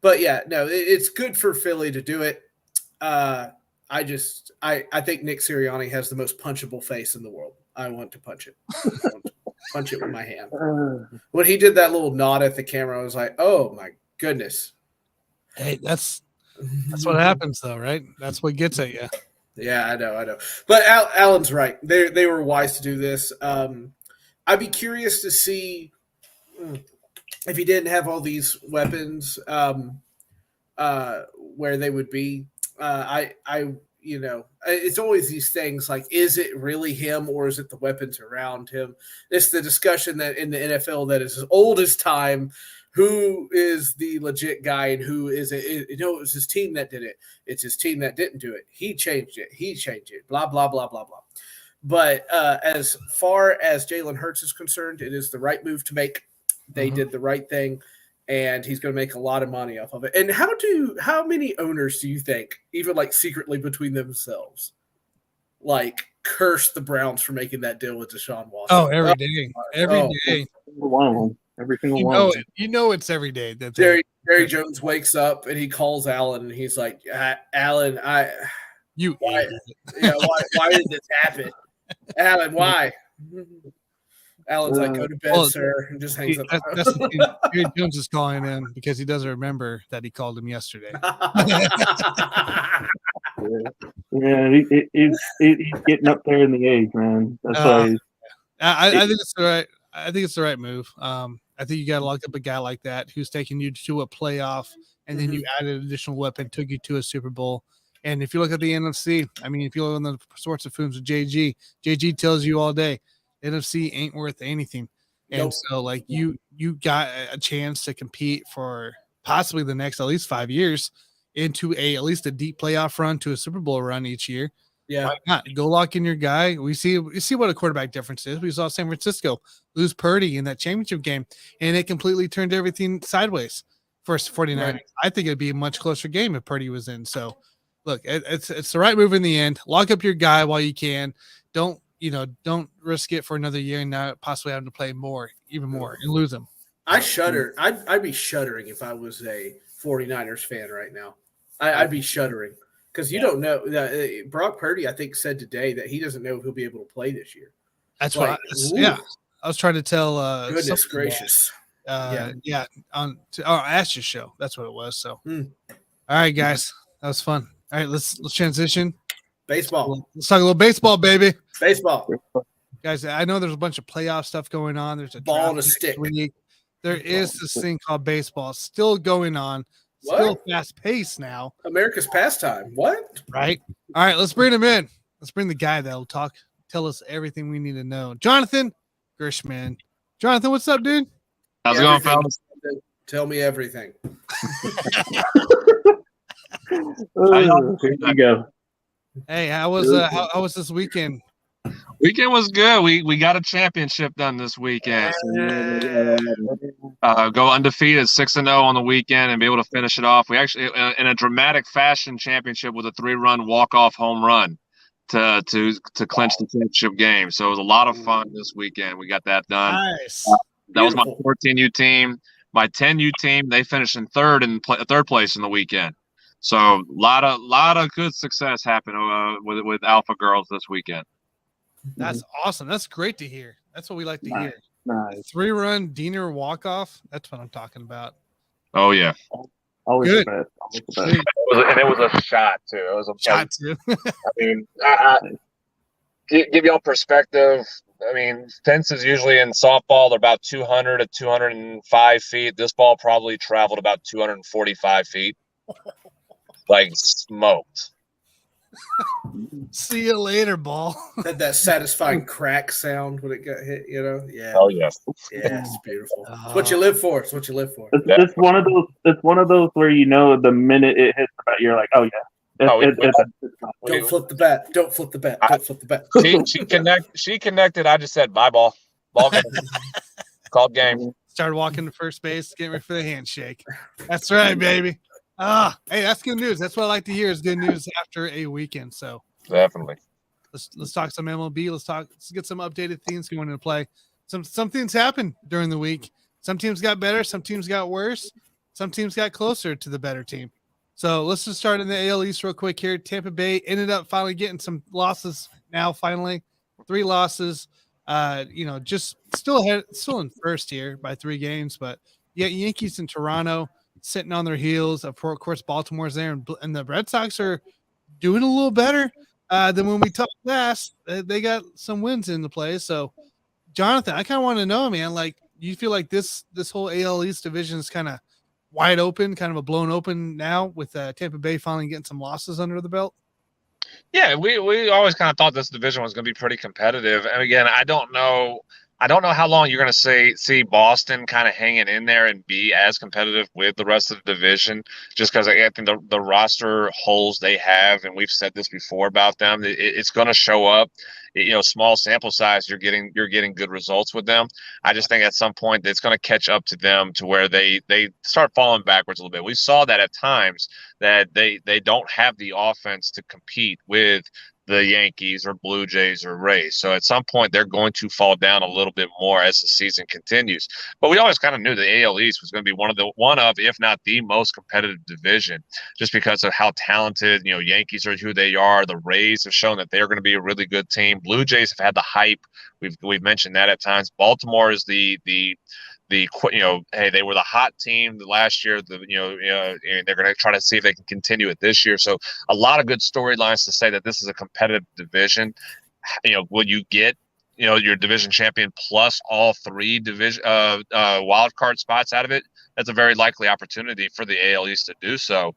But yeah, no, it's good for Philly to do it. I think Nick Sirianni has the most punchable face in the world. I want to punch it. punch it with my hand. When he did that little nod at the camera, I was like, oh my goodness. Hey, that's what happens though, right? That's what gets at you. Yeah, I know. But Alan's right. They were wise to do this. I'd be curious to see if he didn't have all these weapons, where they would be. It's always these things like, is it really him or is it the weapons around him? It's the discussion that in the NFL that is as old as time. Who is the legit guy and who is it? It was his team that did it. It's his team that didn't do it. He changed it. Blah, blah, blah, blah, blah. But as far as Jalen Hurts is concerned, it is the right move to make. They did the right thing, and he's going to make a lot of money off of it. And how many owners do you think, even like secretly between themselves, like curse the Browns for making that deal with Deshaun Watson? Oh, every day. Every day. One of them. Every single one. It's every day that Jerry Jones wakes up and he calls Alan and he's like, Alan, why did this happen? Alan, why? Alan's like, go to bed, sir, and just hangs up. That's the thing. Jerry Jones is calling in because he doesn't remember that he called him yesterday. He's getting up there in the age, man. That's why. I think it's the right. I think it's the right move. I think you got to lock up a guy like that who's taking you to a playoff, and then you added an additional weapon, took you to a Super Bowl. And if you look at the NFC, I mean, if you look on the sorts of films with JG tells you all day, NFC ain't worth anything. And so, like, you got a chance to compete for possibly the next at least 5 years into at least a deep playoff run to a Super Bowl run each year. Yeah. Why not? Go lock in your guy. We see what a quarterback difference is. We saw San Francisco lose Purdy in that championship game, and it completely turned everything sideways for 49ers. Right. I think it'd be a much closer game if Purdy was in. So, look, it's the right move in the end. Lock up your guy while you can. Don't risk it for another year and now possibly having to play even more, and lose him. I shudder. I'd be shuddering if I was a 49ers fan right now. I'd be shuddering. Because you don't know. Brock Purdy, I think, said today that he doesn't know if he'll be able to play this year. That's I was trying to tell. Goodness gracious. Ask your show. That's what it was. So, All right, guys, that was fun. All right, let's transition. Baseball. Let's talk a little baseball, baby. Baseball. Guys, I know there's a bunch of playoff stuff going on. There's a ball and a stick. There is this thing called baseball still going on. Still fast paced now. America's pastime. What? Right. All right. Let's bring him in. Let's bring the guy that'll tell us everything we need to know. Johnathan Grishman. Johnathan, what's up, dude? How's it going, fellas? Tell me everything. Here you go. Hey, how was this weekend? Weekend was good. We got a championship done this weekend. Go undefeated 6-0 on the weekend and be able to finish it off. We actually, in a dramatic fashion, championship with a 3-run walk-off home run to clinch the championship game. So it was a lot of fun this weekend. We got that done. Nice. That was my 14U team. My 10U team, they finished in third place in the weekend. So a lot of good success happened with Alpha Girls this weekend. That's awesome. That's great to hear. That's what we like to hear. Nice. 3-run Diener walk-off. That's what I'm talking about. Oh, yeah. Always good. The best. And it was a shot, too. It was a shot, too. I mean, give y'all perspective. I mean, fences usually in softball, they're about 200 to 205 feet. This ball probably traveled about 245 feet. Like smoked. See you later, ball. Had that satisfying crack sound when it got hit, Yeah. Oh yes. Yeah, it's beautiful. It's what you live for. It's what you live for. It's one of those. It's one of those where the minute it hits the bat, you're like, oh yeah. Don't flip the bat. Don't flip the bat. Don't flip the bat. She connected. I just said bye ball. Ball game. Called game. Started walking to first base, getting ready for the handshake. That's right, baby. Hey, that's good news. That's what I like to hear is good news after a weekend. So definitely. Let's talk some MLB. Let's get some updated things going into play. Some things happened during the week. Some teams got better, some teams got worse, some teams got closer to the better team. So let's just start in the AL East real quick here. Tampa Bay ended up finally getting some losses now, finally. 3 losses. Just still ahead, still in first here by 3 games, but yeah, Yankees and Toronto sitting on their heels. Of course, Baltimore's there, and the Red Sox are doing a little better than when we talked last. They got some wins in the play. So, Johnathan, I kind of want to know, man, like, you feel like this whole AL East division is kind of wide open, kind of a blown open now with Tampa Bay finally getting some losses under the belt? Yeah, we always kind of thought this division was going to be pretty competitive. And again, I don't know how long you're going to see Boston kind of hanging in there and be as competitive with the rest of the division, just because I think the roster holes they have, and we've said this before about them, it's going to show up. Small sample size, you're getting good results with them. I just think at some point it's going to catch up to them to where they start falling backwards a little bit. We saw that at times that they don't have the offense to compete with the Yankees or Blue Jays or Rays. So at some point they're going to fall down a little bit more as the season continues. But we always kind of knew the AL East was going to be one of, if not the most competitive division, just because of how talented, Yankees are who they are. The Rays have shown that they're going to be a really good team. Blue Jays have had the hype. We've mentioned that at times. Baltimore is hey, they were the hot team last year. And they're going to try to see if they can continue it this year. So a lot of good storylines to say that this is a competitive division. Will you get your division champion plus all 3 division wild card spots out of it? That's a very likely opportunity for the AL East to do so,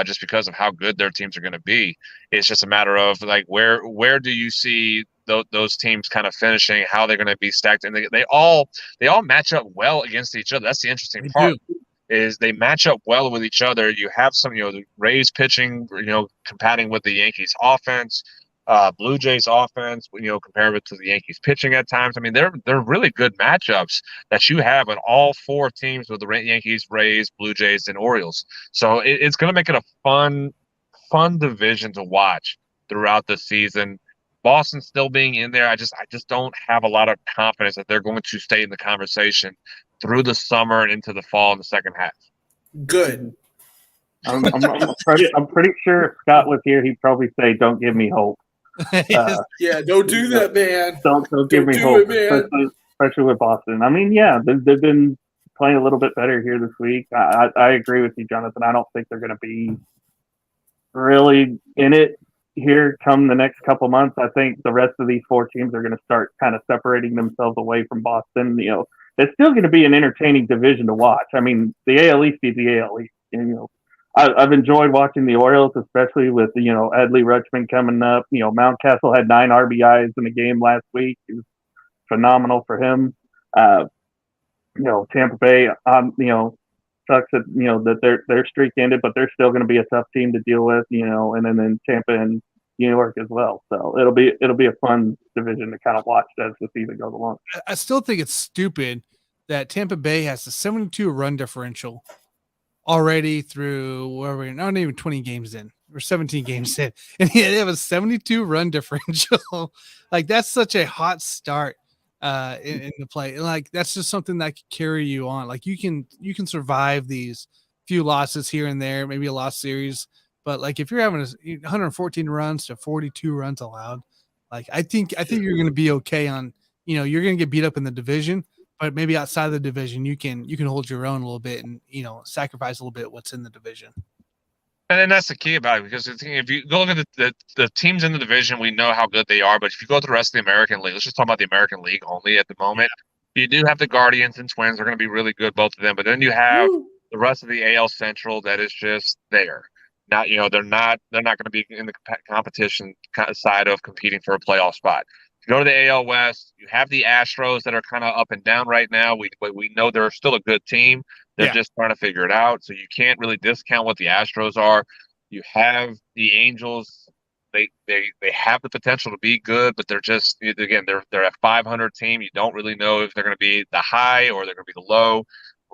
just because of how good their teams are going to be. It's just a matter of like where do you see those teams kind of finishing, how they're going to be stacked, and they all match up well against each other. That's the interesting part. Is they match up well with each other. You have some, the Rays pitching, competing with the Yankees offense, Blue Jays offense, compared to the Yankees pitching at times. I mean, they're really good matchups that you have in all 4 teams with the Yankees, Rays, Blue Jays, and Orioles. So it's going to make it a fun division to watch throughout the season. Boston still being in there, I just don't have a lot of confidence that they're going to stay in the conversation through the summer and into the fall in the second half. Good. I'm pretty sure if Scott was here, he'd probably say, "Don't give me hope." Yeah, don't do that, man. Don't give me hope, especially with Boston. I mean, yeah, they've been playing a little bit better here this week. I agree with you, Johnathan. I don't think they're going to be really in it here come the next couple months. I think the rest of these 4 teams are going to start kind of separating themselves away from Boston. It's still going to be an entertaining division to watch. I mean, the AL East is the AL East. And, I've enjoyed watching the Orioles, especially with, Adley Rutschman coming up. Mountcastle had 9 RBIs in a game last week. It was phenomenal for him. Tampa Bay, sucks that, that their streak ended, but they're still going to be a tough team to deal with, and then Tampa and New York as well. So it'll be a fun division to kind of watch as the season goes along. I still think it's stupid that Tampa Bay has a 72 run differential already through where we're not even 20 games in. We're 17 games in, and they have a 72 run differential. Like, that's such a hot start in the play. Like, that's just something that could carry you on. Like, you can survive these few losses here and there, maybe a lost series. But like, if you're having 114 runs to 42 runs allowed, like, I think you're going to be okay on, you're going to get beat up in the division, but maybe outside of the division, you can hold your own a little bit and, sacrifice a little bit what's in the division. And then that's the key about it, because if you go look at the teams in the division, we know how good they are. But if you go to the rest of the American League, let's just talk about the American League only at the moment. You do have the Guardians and Twins. They're going to be really good, both of them. But then you have the rest of the AL Central that is just there. Not, they're not going to be in the competition side of competing for a playoff spot. If you go to the AL West, you have the Astros that are kind of up and down right now. We know they're still a good team. They're just trying to figure it out. So you can't really discount what the Astros are. You have the Angels. They have the potential to be good, but they're just, again, they're a 500 team. You don't really know if they're going to be the high or they're going to be the low.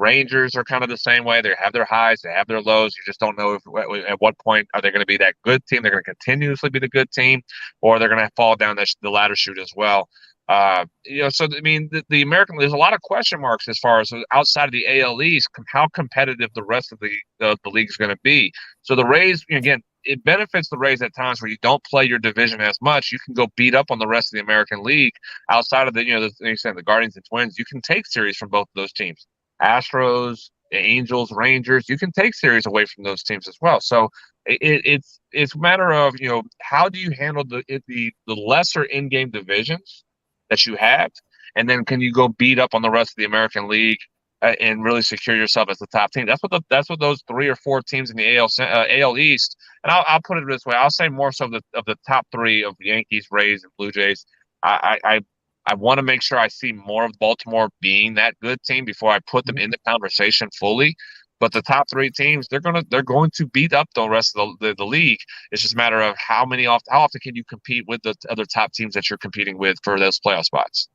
Rangers are kind of the same way. They have their highs, they have their lows. You just don't know at what point are they going to be that good team. They're going to continuously be the good team, or they're going to fall down the ladder chute as well. So I mean, the American, there's a lot of question marks as far as outside of the AL East, how competitive the rest of the league is going to be. So the Rays, again, it benefits the Rays at times where you don't play your division as much. You can go beat up on the rest of the American League outside of the Guardians and Twins. You can take series from both of those teams. Astros, the Angels, Rangers. You can take series away from those teams as well. So it's a matter of how do you handle the lesser in-game divisions that you have, and then can you go beat up on the rest of the American League and really secure yourself as the top team? That's what those 3 or 4 teams in the AL East. And I'll put it this way: I'll say more so of the top 3 of Yankees, Rays, and Blue Jays. I want to make sure I see more of Baltimore being that good team before I put them in the conversation fully. But the top 3 teams, they're going to beat up the rest of the league. It's just a matter of how often can you compete with the other top teams that you're competing with for those playoff spots.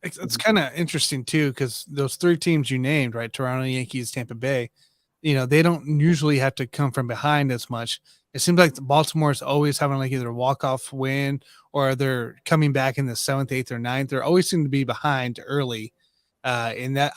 It's kind of interesting too, because those 3 teams you named, right? Toronto, Yankees, Tampa Bay, they don't usually have to come from behind as much. It seems like Baltimore is always having like either a walk-off win or they're coming back in the 7th, 8th, or 9th. They always seem to be behind early. And that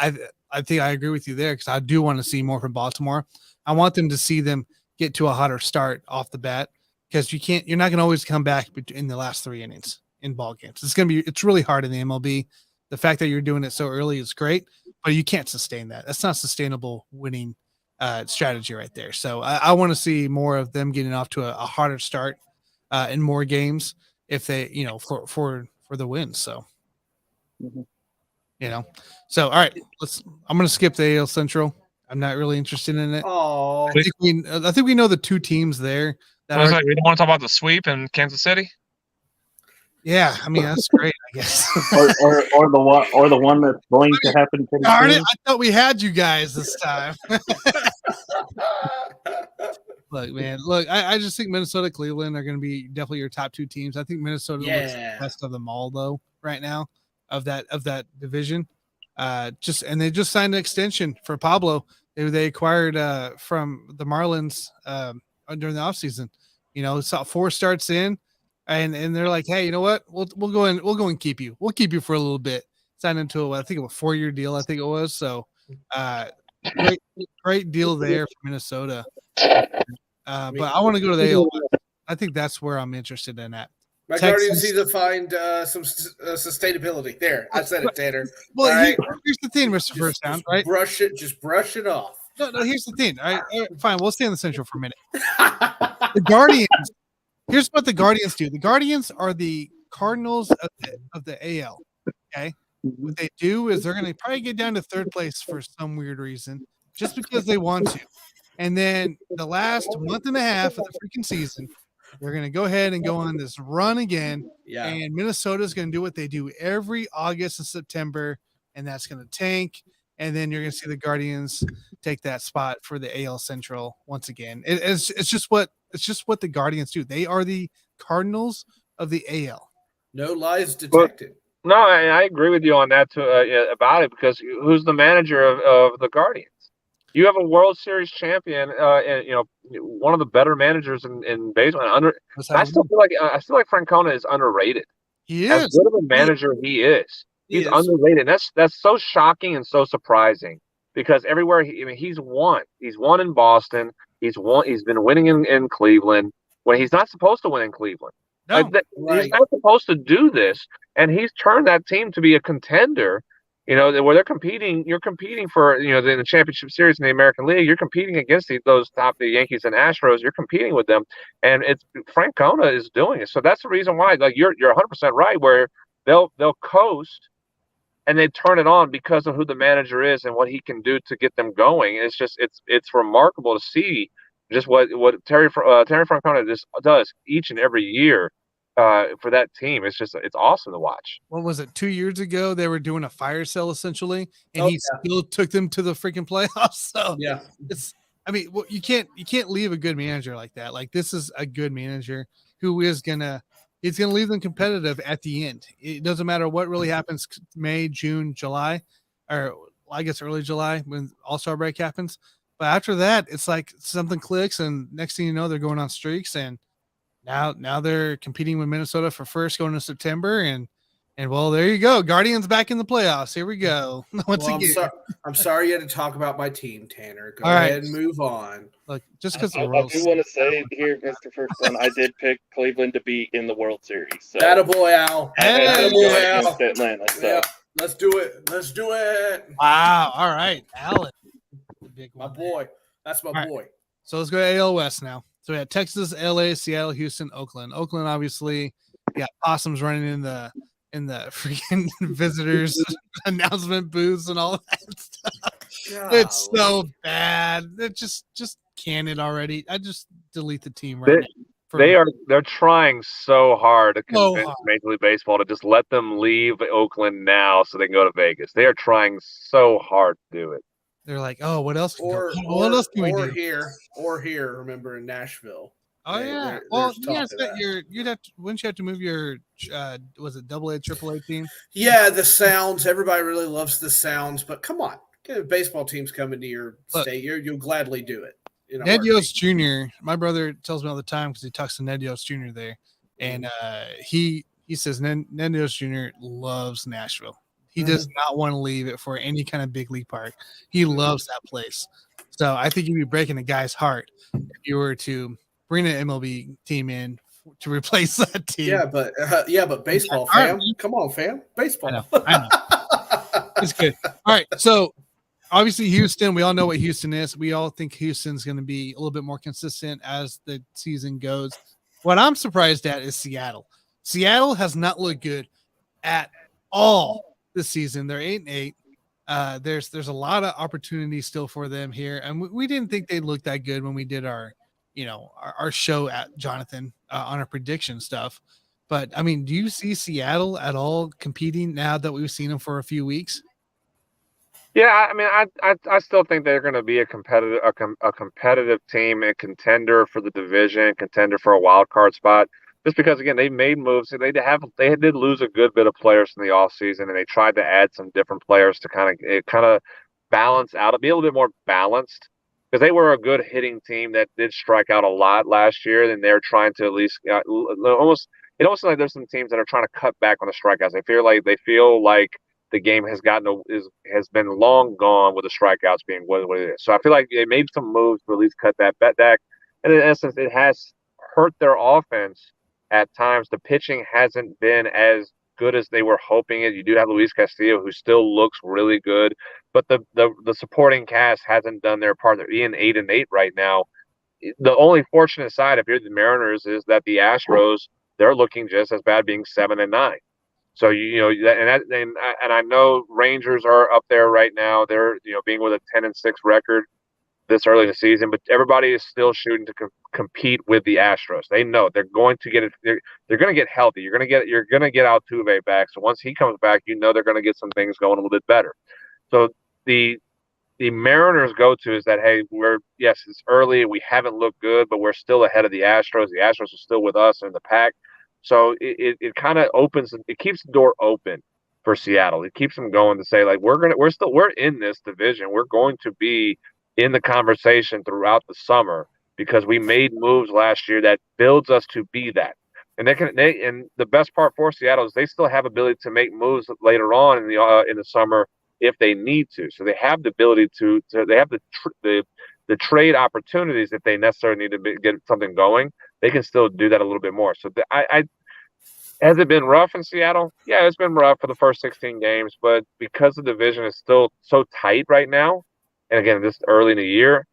I think I agree with you there, because I do want to see more from Baltimore. I want them to see them get to a hotter start off the bat, because you're not going to always come back in the last 3 innings in ball games. It's really hard in the MLB. The fact that you're doing it so early is great, but you can't sustain that. That's not sustainable winning strategy right there. So I want to see more of them getting off to a harder start in more games if they, for the win. So, so all right, I'm going to skip the AL Central. I'm not really interested in it. Oh, I think we know the 2 teams there. We don't want to talk about the sweep in Kansas City. Yeah, I mean that's great, I guess. or the one that's going to happen. Darn it! I thought we had you guys this time. Look, man. I just think Minnesota, Cleveland are going to be definitely your top 2 teams. I think Minnesota looks the best of them all, though, right now of that division. And they just signed an extension for Pablo. They acquired from the Marlins during the offseason. Saw 4 starts in. And they're like, hey, you know what? We'll go and keep you. We'll keep you for a little bit. Signed into a 4-year deal, I think it was. So great deal there for Minnesota. But I want to go to the AL. I think that's where I'm interested in at. My Guardians need to find some sustainability. There, I said it, Tanner. Well, here's the thing, Mr. First Down, right? Just brush it off. No, here's the thing. All right, fine. We'll stay in the Central for a minute. The Guardians. Here's what the Guardians do. The Guardians are the Cardinals of the AL. Okay. What they do is they're going to probably get down to 3rd place for some weird reason, just because they want to. And then the last month and a half of the freaking season, they're going to go ahead and go on this run again. Yeah. And Minnesota's going to do what they do every August and September, and that's going to tank. And then you're going to see the Guardians take that spot for the AL Central once again. It's just what the Guardians do. They are the Cardinals of the AL. No lies detected. No, I agree with you on that too, about it, because who's the manager of the Guardians? You have a World Series champion, and one of the better managers in baseball. I still feel like Francona is underrated. He is. As good of a manager he is. He's underrated. That's so shocking and so surprising, because everywhere he's won. He's won in Boston. He's been winning in Cleveland when he's not supposed to win in Cleveland. No, He's not supposed to do this, and he's turned that team to be a contender. Where they're competing. You're competing for the championship series in the American League. You're competing against the Yankees and Astros. You're competing with them, and it's Francona is doing it. So that's the reason why. Like you're 100% right. Where they'll coast. And they turn it on because of who the manager is and what he can do to get them going. It's remarkable to see just what Terry Francona just does each and every year for that team. It's awesome to watch. What was it? 2 years ago, they were doing a fire sale essentially, and he still took them to the freaking playoffs. So yeah, you can't leave a good manager like that. Like, this is a good manager who is he's going to leave them competitive at the end. It doesn't matter what really happens May, June, July, or I guess early July when All-Star break happens. But after that, it's like something clicks, and next thing you know, they're going on streaks. And now they're competing with Minnesota for first going into September. And And well, there you go. Guardians back in the playoffs. Here we go. Once again. I'm sorry you had to talk about my team, Tanner. Go All right. ahead and move on. Look, just because I do want to say here, Mr. First One, I did pick Cleveland to be in the World Series. So Attaboy, Al. I had them Attaboy, going Al. against Atlanta. So. Yeah, let's do it. Let's do it. Wow. All right. Alan. The big My one. boy. That's my All boy. So let's go to AL West now. So we had Texas, LA, Seattle, Houston, Oakland. Oakland, obviously, got possums running in the freaking visitors announcement booths and all of that stuff. It's so bad. It just can it already. I just delete the team right now. They're trying so hard to convince hard. Major League Baseball to just let them leave Oakland now so they can go to Vegas. They are trying so hard to do it. They're like, oh, what else? What else can we do? Here, remember in Nashville. Oh yeah. Well, wouldn't you have to move your was it AA, AAA team? Yeah, the sounds. Everybody really loves the sounds, but come on, if baseball teams come into your state, you'll gladly do it. Ned Yost Jr. My brother tells me all the time because he talks to Ned Yost Jr. there, and he says Ned Yost Jr. loves Nashville. He does not want to leave it for any kind of big league park. He loves that place. So I think you'd be breaking a guy's heart if you were to bring an MLB team in to replace that team. Yeah, but baseball, fam. Come on, fam. Baseball. I know. It's good. All right. So obviously Houston, we all know what Houston is. We all think Houston's going to be a little bit more consistent as the season goes. What I'm surprised at is Seattle. Seattle has not looked good at all this season. They're 8-8. There's a lot of opportunity still for them here. And we didn't think they looked that good when we did our show at Johnathan on our prediction stuff. But I mean, do you see Seattle at all competing now that we've seen them for a few weeks? Yeah, I mean, I still think they're going to be a competitive team, a contender for the division, contender for a wild card spot. Just because, again, they made moves. They did lose a good bit of players in the offseason, and they tried to add some different players to kind of balance out, be a little bit more balanced. Because they were a good hitting team that did strike out a lot last year, and they're trying to at least almost like there's some teams that are trying to cut back on the strikeouts. They feel like the game has been long gone with the strikeouts being what it is. So I feel like they made some moves to at least cut that bet back, and in essence, it has hurt their offense at times. The pitching hasn't been as good as they were hoping it. You do have Luis Castillo, who still looks really good, but the supporting cast hasn't done their part. They're being 8-8 right now. The only fortunate side, if you're the Mariners, is that the Astros, they're looking just as bad, being 7-9. So and I know Rangers are up there right now. They're being with a 10-6 record this early in the season, but everybody is still shooting to compete with the Astros. They know they're going to get it. They're going to get healthy. You're going to get Altuve back. So once he comes back, they're going to get some things going a little bit better. So the Mariners go-to is that, hey, it's early. We haven't looked good, but we're still ahead of the Astros. The Astros are still with us in the pack. So it kind of keeps the door open for Seattle. It keeps them going to say, like, we're in this division. We're going to be in the conversation throughout the summer because we made moves last year that builds us to be that. And and the best part for Seattle is they still have ability to make moves later on in the summer if they need to. So they have the ability to they have the trade opportunities if they necessarily need to get something going. They can still do that a little bit more. So has it been rough in Seattle? Yeah, it's been rough for the first 16 games, but because the division is still so tight right now, and again, this early in the year,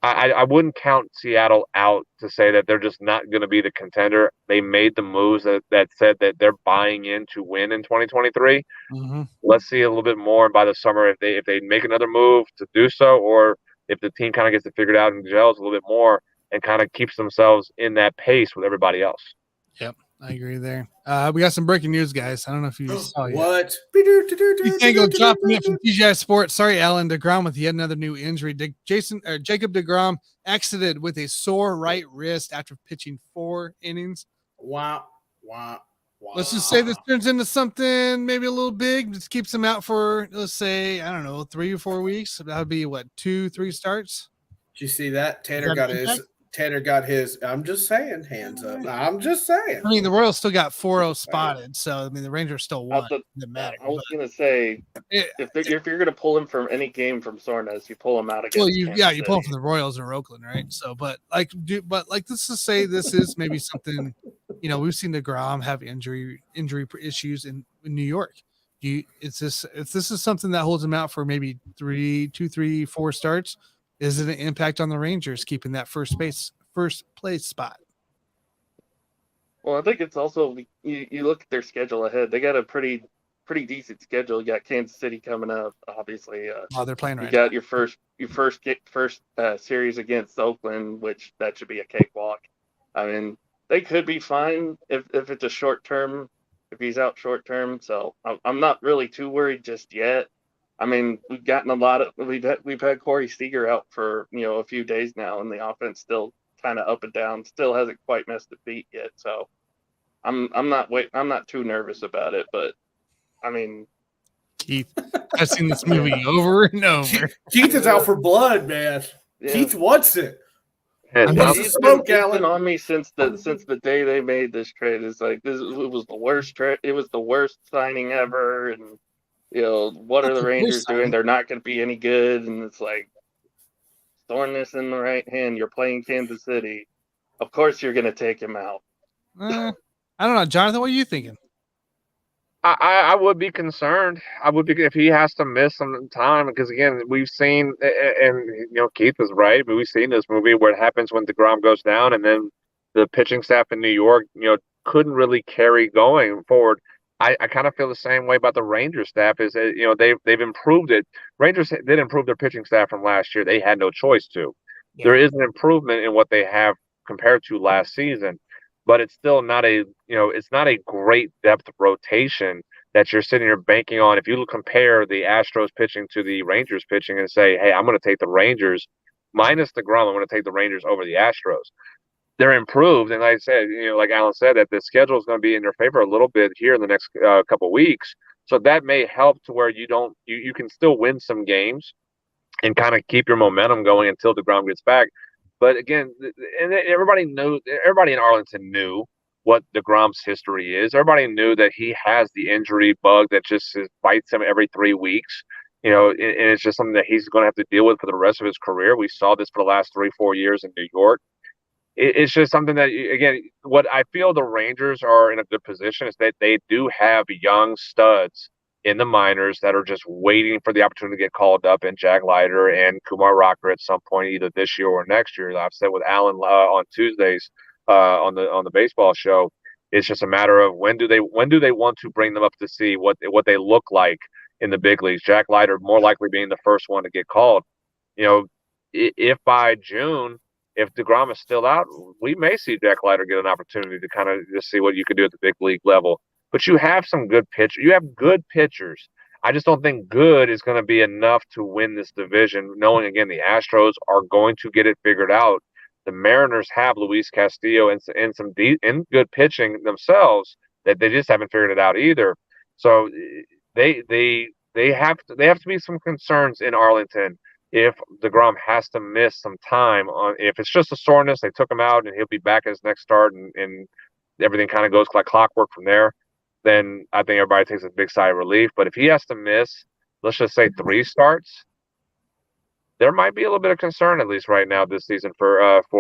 I wouldn't count Seattle out to say that they're just not going to be the contender. They made the moves that said that they're buying in to win in 2023. Mm-hmm. Let's see a little bit more by the summer if they make another move to do so, or if the team kind of gets it figured out and gels a little bit more and kind of keeps themselves in that pace with everybody else. Yep, I agree there. We got some breaking news, guys. I don't know if you saw it. What? Tango dropping it from TGI Sports. Sorry, Alan. DeGrom with yet another new injury. Jacob DeGrom exited with a sore right wrist after pitching 4 innings. Wow. Let's just say this turns into something maybe a little big. Just keeps him out for, let's say, I don't know, 3 or 4 weeks. That would be, 2-3 starts? Did you see that? Tanner got Tanner got his. I'm just saying, hands up. I'm just saying. I mean, the Royals still got 4-0 spotted, so I mean, the Rangers still won. It didn't matter. I was gonna say, if you're gonna pull him from any game from Soreness, you pull him out against. Well, you pull him from the Royals or Oakland, right? So, but let's just say this is maybe something. You know, we've seen DeGrom have injury issues in New York. If this is something that holds him out for maybe 2, 3, 4 starts, is it an impact on the Rangers keeping that first place spot? Well, I think it's also you look at their schedule ahead. They got a pretty decent schedule. You got Kansas City coming up, obviously. They're playing right. You got your first series against Oakland, which that should be a cakewalk. I mean, they could be fine if it's a short term, if he's out short term. So I'm not really too worried just yet. I mean, we've had Corey Seager out for a few days now, and the offense still kind of up and down. Still hasn't quite missed a beat yet. So I'm not too nervous about it. But I mean, Keith, I've seen this movie over and over. Keith is out for blood, man. Yeah. Keith wants it. He's been on me since the day they made this trade. It's like it was the worst trade. It was the worst signing ever, and what are the Rangers doing? They're not going to be any good, and it's like soreness in the right hand. You're playing Kansas City, of course you're going to take him out. I don't know, Johnathan. What are you thinking? I would be concerned. I would be if he has to miss some time because again we've seen and Keith is right, but we've seen this movie where it happens when DeGrom goes down and then the pitching staff in New York couldn't really carry going forward. I kind of feel the same way about the Rangers staff. Is that, they've improved it. Rangers did improve their pitching staff from last year. They had no choice to. Yeah. There is an improvement in what they have compared to last season. But it's still not it's not a great depth rotation that you're sitting here banking on. If you compare the Astros pitching to the Rangers pitching and say, hey, I'm going to take the Rangers minus DeGrom, I'm going to take the Rangers over the Astros. They're improved. And like I said, like Alan said, that the schedule is going to be in their favor a little bit here in the next couple of weeks. So that may help to where you can still win some games and kind of keep your momentum going until DeGrom gets back. But again, and everybody in Arlington knew what DeGrom's history is. Everybody knew that he has the injury bug that just bites him every 3 weeks. And it's just something that he's going to have to deal with for the rest of his career. We saw this for the last 3-4 years in New York. It's just something that, again, what I feel the Rangers are in a good position is that they do have young studs in the minors that are just waiting for the opportunity to get called up, and Jack Leiter and Kumar Rocker at some point, either this year or next year. I've said with Alan on Tuesdays on the baseball show, it's just a matter of when do they want to bring them up to see what they look like in the big leagues. Jack Leiter more likely being the first one to get called. If by June, if DeGrom is still out, we may see Jack Leiter get an opportunity to kind of just see what you can do at the big league level. But you have some good pitchers. You have good pitchers. I just don't think good is going to be enough to win this division, knowing, again, the Astros are going to get it figured out. The Mariners have Luis Castillo and some good pitching themselves that they just haven't figured it out either. So they have to be some concerns in Arlington if DeGrom has to miss some time. If it's just a soreness, they took him out and he'll be back at his next start and everything kind of goes like clockwork from there. Then I think everybody takes a big sigh of relief. But if he has to miss, let's just say 3 starts, there might be a little bit of concern, at least right now this season, for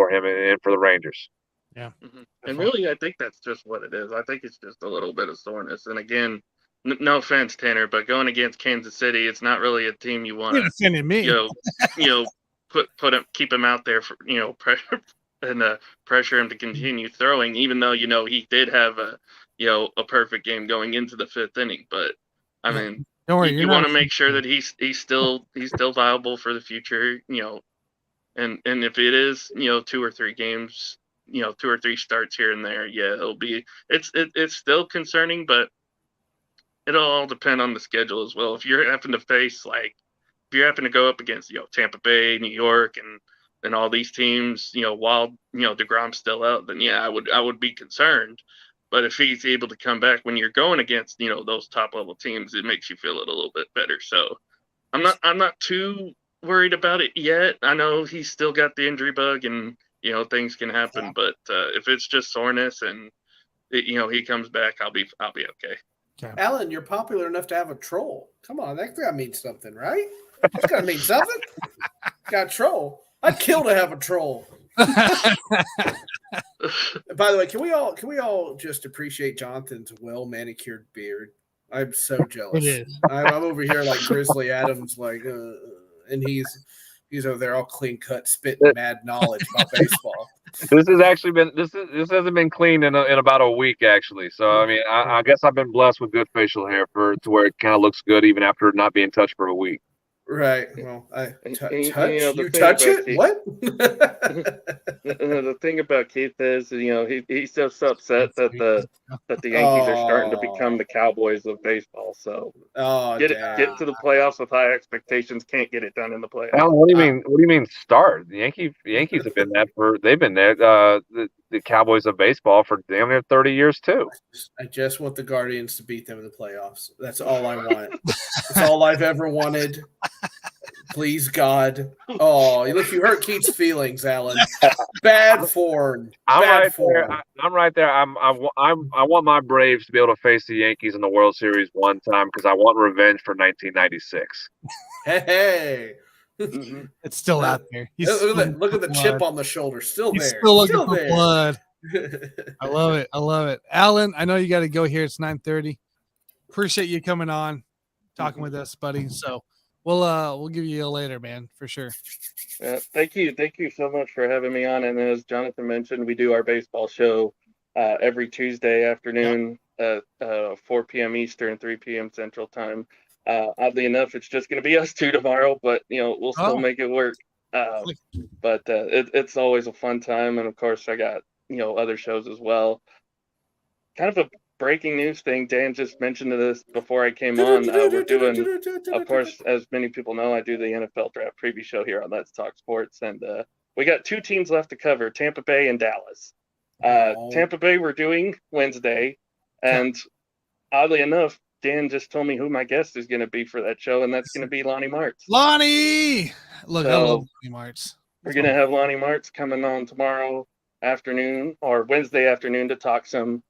him and for the Rangers. Yeah. Mm-hmm. And really, I think that's just what it is. I think it's just a little bit of soreness. And again, no offense, Tanner, but going against Kansas City, it's not really a team you want to keep him out there for pressure and pressure him to continue throwing, even though he did have a perfect game going into the 5th inning. But I mean, don't worry, you want to make sure that he's still viable for the future, and if it is 2 or 3 games, 2 or 3 starts here and there, it's still concerning, but it'll all depend on the schedule as well. If you're having to go up against Tampa Bay, New York, and all these teams, while DeGrom's still out, then I would be concerned. But if he's able to come back when you're going against, those top level teams, it makes you feel it a little bit better. So I'm not too worried about it yet. I know he's still got the injury bug and things can happen. But if it's just soreness and he comes back, I'll be okay. Alan, you're popular enough to have a troll. Come on, that's gotta mean something, right? It's gotta mean something. Got a troll. I'd kill to have a troll. By the way, can we all just appreciate Jonathan's well manicured beard? I'm so jealous. It is. I'm over here like Grizzly Adams, and he's over there all clean cut, spitting mad knowledge about baseball. This hasn't been cleaned in about a week actually. So I mean, I guess I've been blessed with good facial hair to where it kind of looks good even after not being touched for a week. Right. Well, you touch it? What? The thing about Keith is, he's just upset that the Yankees are starting to become the Cowboys of baseball. So get to the playoffs with high expectations. Can't get it done in the playoffs. Alan, what do you mean? What do you mean start? The Yankees have been they've been there. The Cowboys of baseball for damn near 30 years too. I just want the Guardians to beat them in the playoffs. That's all I want. That's all I've ever wanted. Please, God. Oh, look, you hurt Keith's feelings, Alan. Bad form. I'm right there. I want my Braves to be able to face the Yankees in the World Series one time because I want revenge for 1996. Hey. It's still out there. Look at the chip on the shoulder. Still He's there. Still looking for blood. I love it. Alan, I know you got to go here. It's 9:30. Appreciate you coming on, talking with us, buddy. So we'll give you a later, man, for sure. Thank you so much for having me on. And as Johnathan mentioned, we do our baseball show every Tuesday afternoon, 4 p.m. Eastern, 3 p.m. Central Time. Oddly enough, it's just going to be us two tomorrow, but we'll still make it work. But it's always a fun time, and of course, I got other shows as well. Kind of a breaking news thing. Dan just mentioned this before I came on. We're doing, of course, as many people know, I do the NFL Draft Preview Show here on Let's Talk Sports, and we got 2 teams left to cover: Tampa Bay and Dallas. Tampa Bay we're doing Wednesday, and oddly enough, Dan just told me who my guest is going to be for that show, and that's going to be Lonnie Martz. Lonnie! Look, I love Lonnie Martz. We're going to have Lonnie Martz coming on tomorrow afternoon or Wednesday afternoon to talk some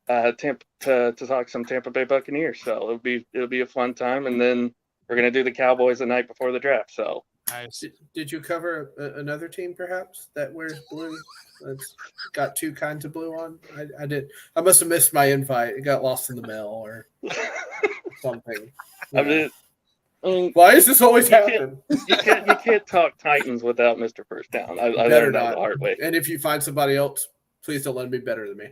Tampa Bay Buccaneers. So it'll be a fun time, and then we're going to do the Cowboys the night before the draft. So nice. Did you cover another team perhaps that wears blue? That's got 2 kinds of blue on. I did. I must have missed my invite. It got lost in the mail or something. I mean, why does this always happen? You can't talk Titans without Mr. First Down. I learned that the hard way. And if you find somebody else, please don't let them be better than me.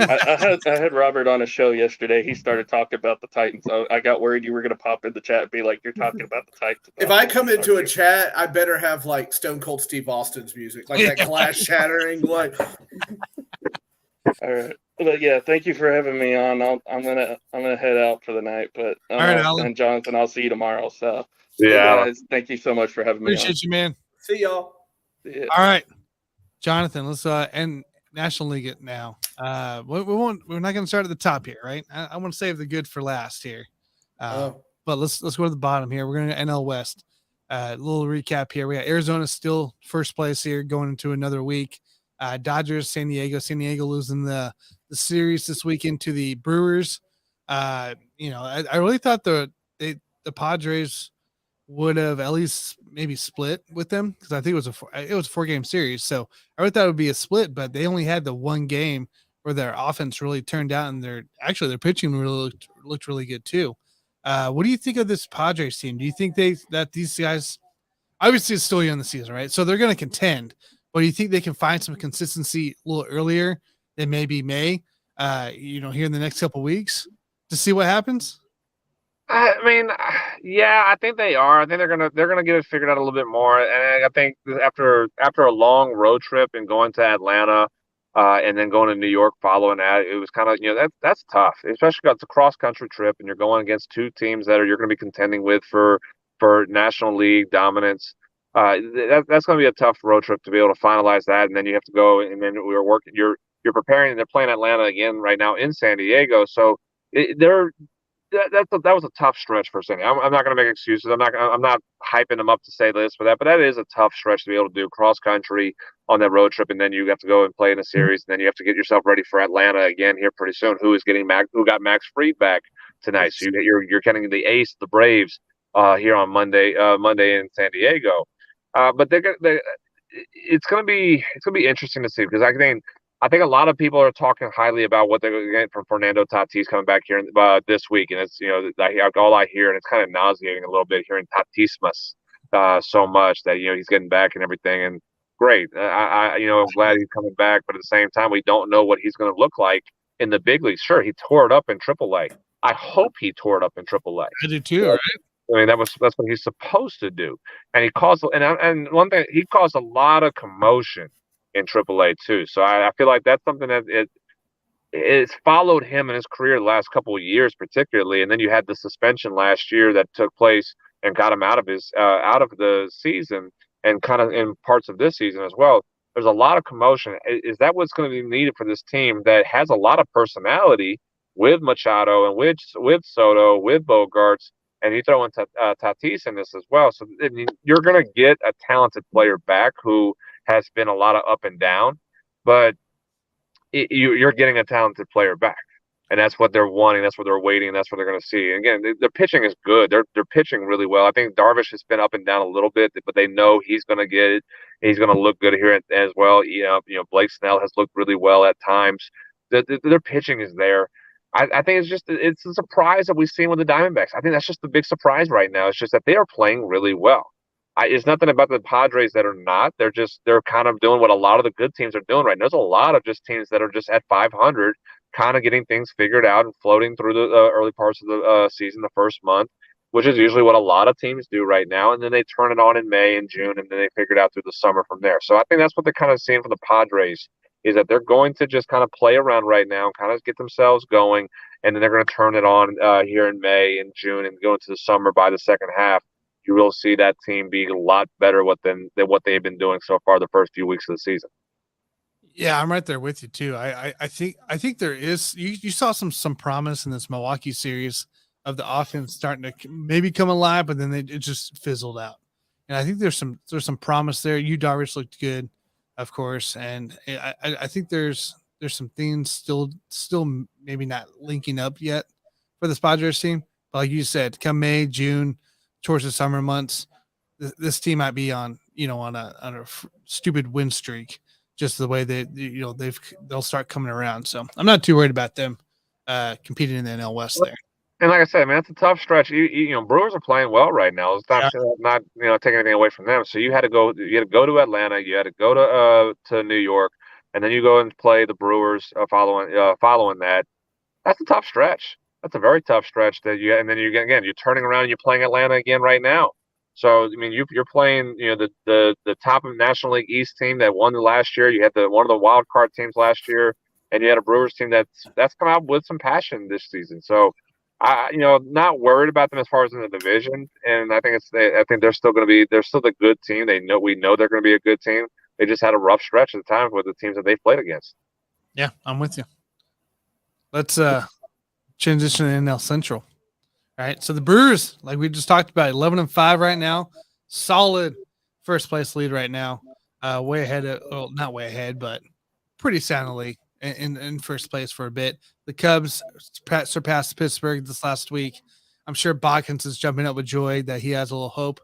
I had Robert on a show yesterday. He started talking about the Titans. I got worried you were going to pop in the chat and be like, "You're talking about the Titans." If I come into a chat, I better have like Stone Cold Steve Austin's music, like that glass shattering. Like, all right, but yeah, thank you for having me on. I'm gonna head out for the night, but all right, Alan. And Jonathan, I'll see you tomorrow. So yeah, guys, thank you so much for having me. Appreciate you, man. See y'all. Yeah. All right, Jonathan. Let's end National League it now. We're not going to start at the top here, right? I want to save the good for last here. But let's go to the bottom here. We're going to NL West. A little recap here. We got Arizona still first place here going into another week. Dodgers, San Diego losing the series this weekend to the Brewers. I really thought the Padres would have at least maybe split with them because I think it was a 4-game series. So I really thought it would be a split, but they only had the one game where their offense really turned out, and their pitching really looked really good too. What do you think of this Padres team? Do you think that these guys, obviously it's still young in the season, right? So they're going to contend, but do you think they can find some consistency a little earlier than maybe May, here in the next couple of weeks to see what happens? I mean, yeah, I think they are. I think they're gonna get it figured out a little bit more. And I think after a long road trip and going to Atlanta, and then going to New York following that, it was kind of that's tough, especially because it's a cross country trip and you're going against 2 teams that you're going to be contending with for National League dominance. That's going to be a tough road trip to be able to finalize that, and then you have to go and then You're preparing, and they're playing Atlanta again right now in San Diego, so that was a tough stretch for Cindy. I'm not going to make excuses. I'm not hyping them up to say this for that, but that is a tough stretch to be able to do cross country on that road trip, and then you have to go and play in a series, and then you have to get yourself ready for Atlanta again here pretty soon. Who got Max Fried back tonight? So you're getting the ace of the Braves here on Monday in San Diego. But it's going to be interesting to see, because I think a lot of people are talking highly about what they're going to get from Fernando Tatis coming back here this week, and it's all I hear, and it's kind of nauseating a little bit hearing Tatismas so much that he's getting back and everything, and great. I'm glad he's coming back, but at the same time, we don't know what he's going to look like in the big leagues. Sure, he tore it up in AAA. I hope he tore it up in AAA. I do too, right? I mean, that's what he's supposed to do, and and one thing, he caused a lot of commotion in AAA too. So I feel like that's something that it's followed him in his career the last couple of years, particularly. And then you had the suspension last year that took place and got him out of the season, and kind of in parts of this season as well. There's a lot of commotion. Is that what's going to be needed for this team that has a lot of personality with Machado and with Soto, with Bogarts, and you throw in Tatis in this as well? So you're going to get a talented player back who has been a lot of up and down, but you're getting a talented player back, and that's what they're wanting. That's what they're waiting. That's what they're going to see. And again, their pitching is good. They're pitching really well. I think Darvish has been up and down a little bit, but they know he's going to get it. He's going to look good here as well. Blake Snell has looked really well at times. Their pitching is there. I think it's a surprise that we've seen with the Diamondbacks. I think that's just the big surprise right now. It's just that they are playing really well. It's nothing about the Padres that are not. They're kind of doing what a lot of the good teams are doing right now. There's a lot of just teams that are just at 500, kind of getting things figured out and floating through the early parts of the season, the first month, which is usually what a lot of teams do right now. And then they turn it on in May and June, and then they figure it out through the summer from there. So I think that's what they're kind of seeing from the Padres, is that they're going to just kind of play around right now and kind of get themselves going, and then they're going to turn it on here in May and June and go into the summer. By the second half, you will see that team be a lot better than what they've been doing so far the first few weeks of the season. Yeah, I'm right there with you too. I think there is. You saw some promise in this Milwaukee series of the offense starting to maybe come alive, but then it just fizzled out. And I think there's some promise there. Darvish looked good, of course, and I think there's some things still maybe not linking up yet for the Padres team. But like you said, come May, June, towards the summer months, this team might be on a stupid win streak, just the way they'll start coming around. So I'm not too worried about them competing in the NL West there. And like I said, man, it's a tough stretch. Brewers are playing well right now. It's not taking anything away from them. So you had to go to Atlanta, you had to go to New York, and then you go and play the Brewers following that. That's a tough stretch. That's a very tough stretch and then you're turning around and you're playing Atlanta again right now. So I mean, you're playing the top of National League East team that won the last year. You had one of the wild card teams last year, and you had a Brewers team that's come out with some passion this season. So not worried about them as far as in the division, and I think they're still the good team. We know they're going to be a good team. They just had a rough stretch at the time with the teams that they've played against. Yeah, I'm with you. Let's transition to NL Central. All right, so the Brewers, like we just talked about, 11-5 right now, solid first place lead right now, way ahead not way ahead, but pretty soundly in first place for a bit. The Cubs surpassed Pittsburgh this last week. I'm sure Botkins is jumping up with joy that he has a little hope.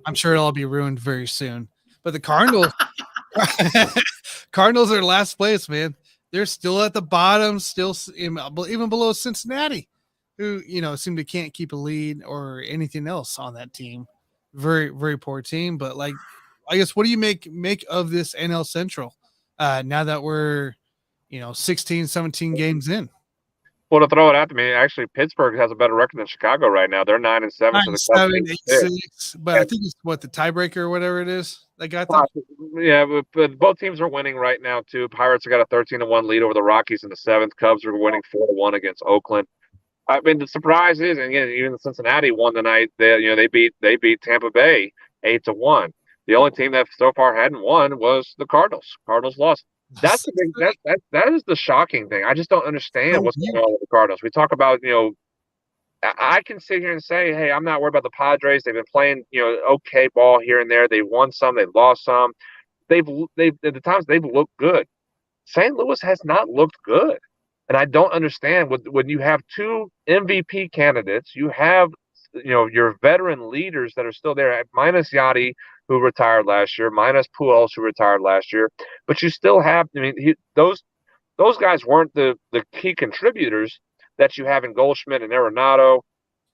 I'm sure it'll all be ruined very soon. But the Cardinals, Cardinals are last place, man. They're still at the bottom, still even below Cincinnati, who seem to can't keep a lead or anything else on that team. Very, very poor team. But I guess, what do you make of this NL Central now that we're 16, 17 games in? Well, to throw it out to me, actually, Pittsburgh has a better record than Chicago right now. They're 9-7. 9-7, but I think it's the tiebreaker or whatever it is. They got them. Yeah, but both teams are winning right now too. Pirates have got a 13-1 lead over the Rockies in the 7th. Cubs are winning 4-1 against Oakland. I mean, the surprise is, and again, even Cincinnati won tonight. They beat Tampa Bay 8-1. The only team that so far hadn't won was the Cardinals. Cardinals lost. That's the big. That is the shocking thing. I just don't understand what's going on with the Cardinals. We talk about I can sit here and say, hey, I'm not worried about the Padres. They've been playing, okay ball here and there. They won some, they've lost some. They've at the times they've looked good. St. Louis has not looked good. And I don't understand when you have two MVP candidates, you have, your veteran leaders that are still there, minus Yachty, who retired last year, minus Pujols, who retired last year. But you still have, those guys weren't the key contributors that you have in Goldschmidt and Arenado.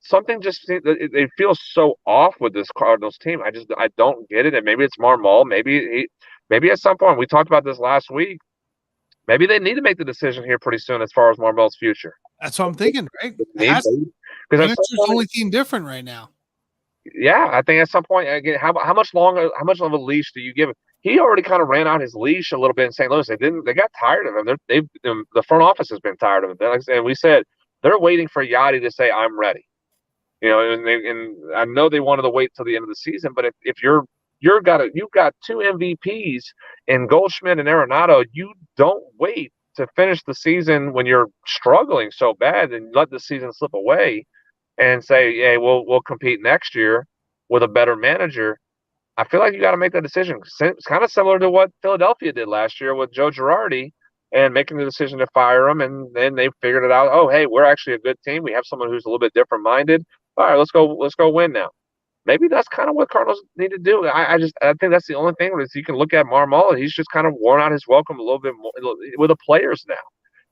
Something just they feel so off with this Cardinals team. I don't get it. And maybe it's Marmol. Maybe at some point, we talked about this last week. Maybe they need to make the decision here pretty soon as far as Marmel's future. That's what I'm thinking, right? Because it's the only team different right now. Yeah, I think at some point, again, how much longer, how much of a leash do you give him? He already kind of ran out his leash a little bit in St. Louis. They got tired of him. The front office has been tired of him. And we said they're waiting for Yachty to say, I'm ready. And I know they wanted to wait till the end of the season, but if you've got two MVPs in Goldschmidt and Arenado, you don't wait to finish the season when you're struggling so bad and let the season slip away and say, hey, we'll compete next year with a better manager. I feel like you got to make that decision. It's kind of similar to what Philadelphia did last year with Joe Girardi and making the decision to fire him. And then they figured it out. Oh, hey, we're actually a good team. We have someone who's a little bit different minded. All right, let's go win now. Maybe that's kind of what Cardinals need to do. I think that's the only thing is you can look at Marmol. He's just kind of worn out his welcome a little bit more with the players now.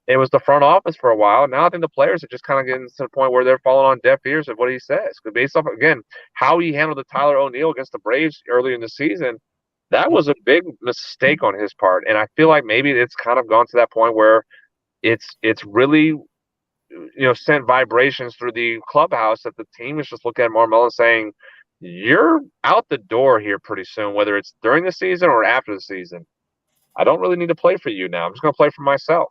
It was the front office for a while. Now I think the players are just kind of getting to the point where they're falling on deaf ears of what he says. Because based off, again, how he handled the Tyler O'Neill against the Braves early in the season, that was a big mistake on his part. And I feel like maybe it's kind of gone to that point where it's really, sent vibrations through the clubhouse that the team is just looking at Marmol and saying, you're out the door here pretty soon, whether it's during the season or after the season. I don't really need to play for you now. I'm just going to play for myself.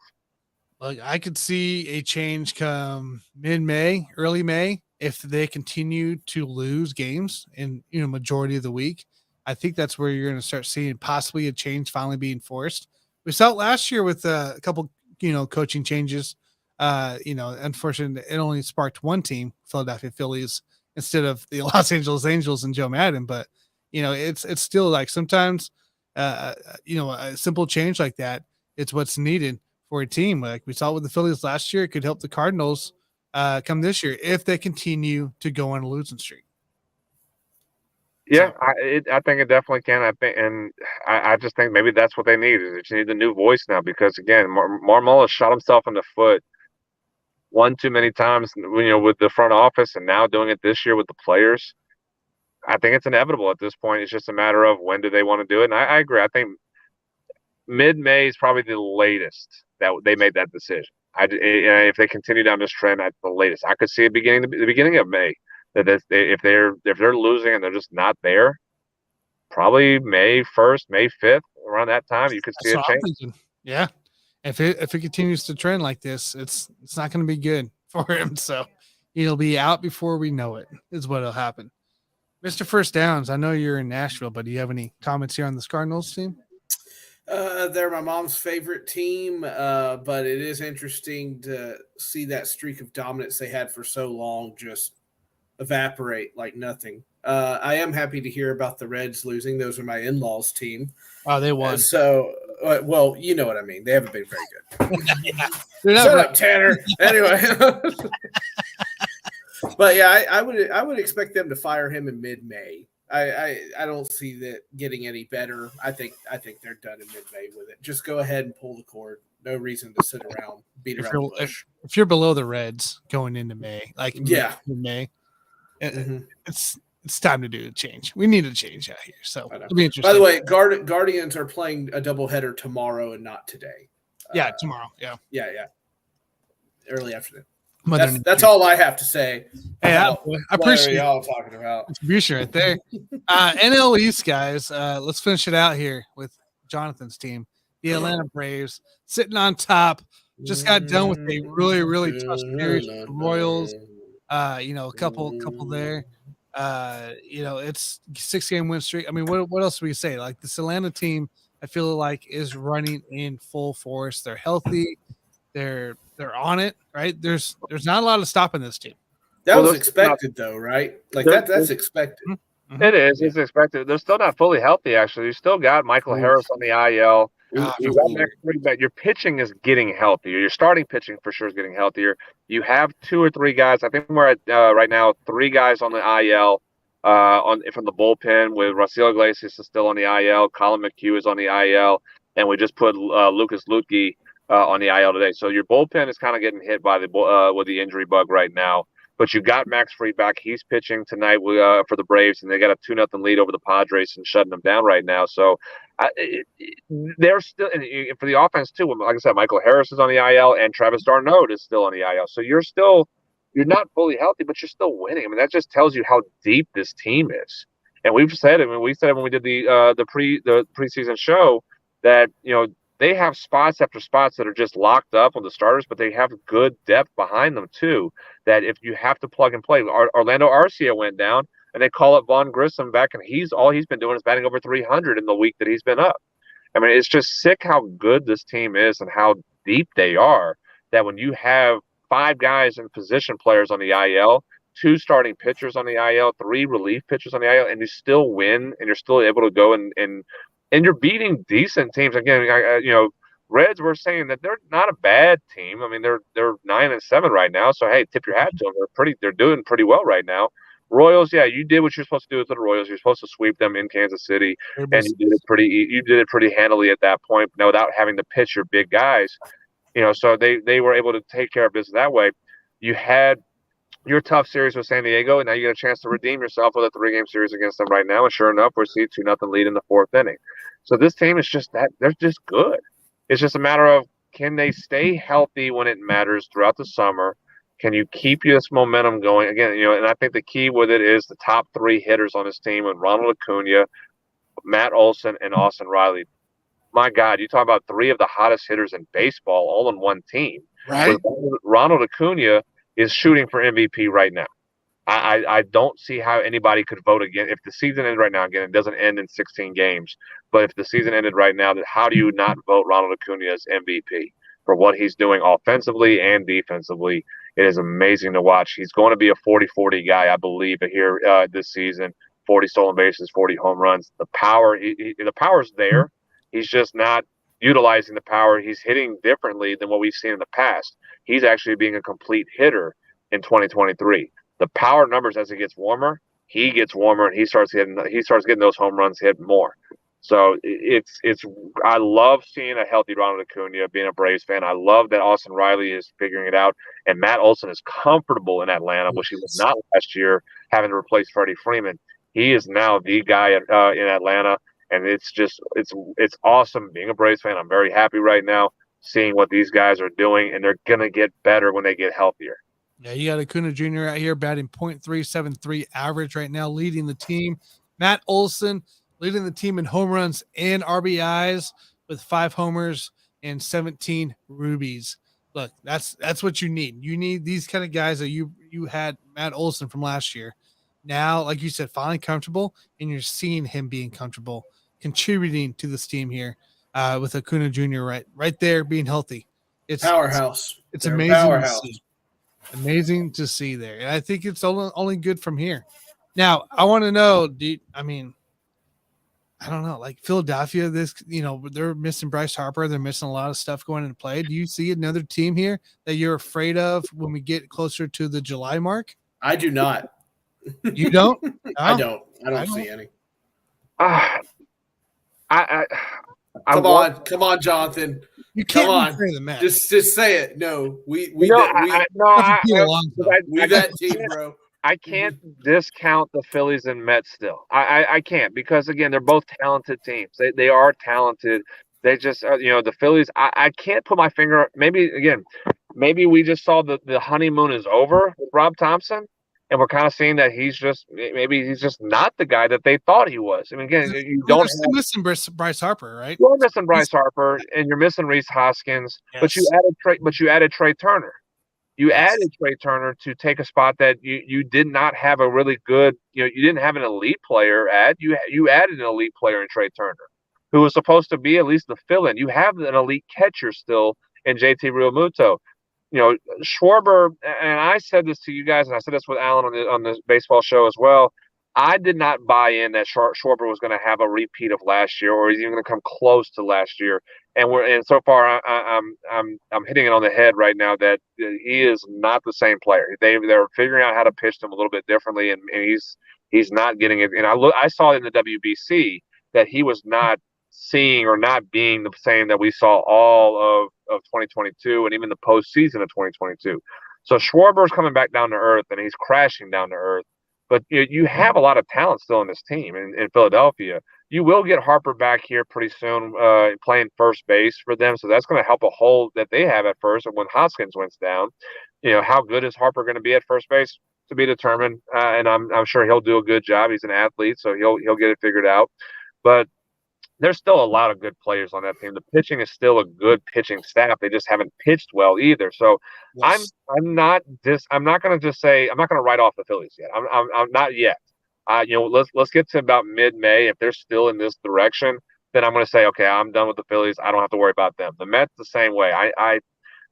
Look, I could see a change come mid-May, early May, if they continue to lose games in majority of the week. I think that's where you're going to start seeing possibly a change finally being forced. We saw it last year with a couple, coaching changes. Unfortunately, it only sparked one team, Philadelphia Phillies, instead of the Los Angeles Angels and Joe Madden. But it's still like sometimes, a simple change like that, it's what's needed for a team. Like we saw with the Phillies last year, it could help the Cardinals come this year if they continue to go on a losing streak. Yeah, I think it definitely can. I just think maybe that's what they need. Is they just need a new voice now because again, Marmol has shot himself in the foot one too many times. With the front office, and now doing it this year with the players. I think it's inevitable at this point. It's just a matter of when do they want to do it. And I agree. I think mid-May is probably the latest that they made that decision. If they continue down this trend, at the latest, I could see it the beginning of May. That if they're losing and they're just not there, probably May 1st, May 5th, around that time, you could see a change. Yeah, if it continues to trend like this, it's not going to be good for him. So he'll be out before we know it. Is what'll happen. Mr. First Downs, I know you're in Nashville, but do you have any comments here on this Cardinals team? They're my mom's favorite team, but it is interesting to see that streak of dominance they had for so long just evaporate like nothing. I am happy to hear about the Reds losing. Those are my in-laws team. Oh, they won. Well, you know what I mean. They haven't been very good. Shut up, Tanner. Anyway. But yeah, I would expect them to fire him in mid-May. I don't see that getting any better. I think they're done in mid-May with it. Just go ahead and pull the cord. No reason to sit around, beat around the bush. If you're below the Reds going into May, May, it's time to do a change. We need a change out here. So it'll be interesting. By the way, Guardians are playing a doubleheader tomorrow and not today. Yeah, tomorrow. Yeah. Early afternoon. That's all I have to say. Hey, I appreciate y'all talking about distribution right there. NL East guys. Let's finish it out here with Jonathan's team, the Atlanta Braves, sitting on top. Just got done with a really, really tough series with the Royals. A couple there. It's 6-game win streak. I mean, what else do we say? Like this Atlanta team, I feel like is running in full force. They're healthy. They're on it, right? There's not a lot of stopping this team. That was expected, though, right? Like that's expected. Mm-hmm. It is. It's expected. They're still not fully healthy, actually. You still got Michael Harris on the IL. You got Max Fried. Your pitching is getting healthier. Your starting pitching for sure is getting healthier. You have 2 or 3 guys. I think we're at right now 3 guys on the IL from the bullpen. With Raciel Iglesias is still on the IL. Colin McHugh is on the IL, and we just put Lucas Luetge on the IL today. So your bullpen is kind of getting hit by with the injury bug right now. But you got Max Fried back. He's pitching tonight for the Braves, and they got a 2-0 lead over the Padres and shutting them down right now. So they're still – and for the offense too, like I said, Michael Harris is on the IL and Travis d'Arnaud is still on the IL. So you're not fully healthy, but you're still winning. I mean, that just tells you how deep this team is. And we've said it. I mean, we said it when we did the preseason show that, they have spots after spots that are just locked up on the starters, but they have good depth behind them too. That if you have to plug and play, Orlando Arcia went down, and they call up Vaughn Grissom back, and all he's been doing is batting over 300 in the week that he's been up. I mean, it's just sick how good this team is and how deep they are. That when you have 5 guys and position players on the IL, 2 starting pitchers on the IL, 3 relief pitchers on the IL, and you still win, and you're still able to go and you're beating decent teams. Again, Reds were saying that they're not a bad team. I mean, they're 9-7 right now. So hey, tip your hat to them. They're doing pretty well right now. Royals, yeah, you did what you're supposed to do with the Royals. You're supposed to sweep them in Kansas City, and you did it pretty handily at that point, without having to pitch your big guys. So they were able to take care of business that way. You had your tough series with San Diego, and now you get a chance to redeem yourself with a 3-game series against them right now. And sure enough, we're seeing 2-0 lead in the 4th inning. So this team is they're just good. It's just a matter of, can they stay healthy when it matters throughout the summer? Can you keep this momentum going? Again, and I think the key with it is the top 3 hitters on this team with Ronald Acuna, Matt Olson, and Austin Riley. My God, you talk about 3 of the hottest hitters in baseball all on one team. Right. Ronald Acuna is shooting for MVP right now. I don't see how anybody could vote again. If the season ended right now, again, it doesn't end in 16 games, but if the season ended right now, how do you not vote Ronald Acuna as MVP for what he's doing offensively and defensively? It is amazing to watch. He's going to be a 40-40 guy, I believe, here this season. 40 stolen bases, 40 home runs. The power, the power's there. He's just not utilizing the power. He's hitting differently than what we've seen in the past. He's actually being a complete hitter in 2023. The power numbers, as it gets warmer, he gets warmer, and he starts getting those home runs hit more. So I love seeing a healthy Ronald Acuna, being a Braves fan. I love that Austin Riley is figuring it out, and Matt Olson is comfortable in Atlanta, which he was not last year, having to replace Freddie Freeman. He is now the guy in Atlanta, and it's awesome being a Braves fan. I'm very happy right now seeing what these guys are doing, and they're gonna get better when they get healthier. Yeah, you got Acuna Jr. out here batting .373 average right now, leading the team. Matt Olson leading the team in home runs and RBIs with 5 homers and 17 rubies. Look, that's what you need. You need these kind of guys that you had Matt Olson from last year. Now, like you said, finally comfortable, and you're seeing him being comfortable, contributing to this team here with Acuna Jr. right there being healthy. It's powerhouse. It's amazing. Powerhouse. Amazing to see there. And I think it's only good from here. Now, I want to know, I don't know, like Philadelphia, they're missing Bryce Harper. They're missing a lot of stuff going into play. Do you see another team here that you're afraid of when we get closer to the July mark? I do not. You don't? No? I don't see any. Come on, Jonathan. You can't come on. The match. Just say it. No, we that team, bro. I can't discount the Phillies and Mets still. I can't, because again, they're both talented teams. They are talented. They just the Phillies. I can't put my finger. Maybe we just saw the honeymoon is over with Rob Thompson. And we're kind of seeing that he's just not the guy that they thought he was. I mean, again, you're missing Bryce Harper, right? You're missing Bryce Harper, and you're missing Rhys Hoskins. Yes. But you added Trey Turner. You added Trey Turner to take a spot that you did not have a really good. You didn't have an elite player at. You added an elite player in Trey Turner, who was supposed to be at least the fill-in. You have an elite catcher still in JT Realmuto. Schwarber, and I said this to you guys, and I said this with Alan on the baseball show as well. I did not buy in that Schwarber was going to have a repeat of last year, or he's even going to come close to last year. And so far, I'm hitting it on the head right now that he is not the same player. They're figuring out how to pitch him a little bit differently, and he's not getting it. And I saw in the WBC that he was not seeing or not being the same that we saw all of 2022 and even the postseason of 2022. So Schwarber's coming back down to earth, and he's crashing down to earth. But you have a lot of talent still in this team in Philadelphia. You will get Harper back here pretty soon playing first base for them. So that's going to help a hole that they have at first. And when Hoskins went down, how good is Harper going to be at first base to be determined? And I'm sure he'll do a good job. He's an athlete, so he'll get it figured out. But there's still a lot of good players on that team. The pitching is still a good pitching staff. They just haven't pitched well either. So yes. I'm not going to just say I'm not going to write off the Phillies yet. I'm not yet. Let's get to about mid-May. If they're still in this direction, then I'm going to say, okay, I'm done with the Phillies. I don't have to worry about them. The Mets the same way.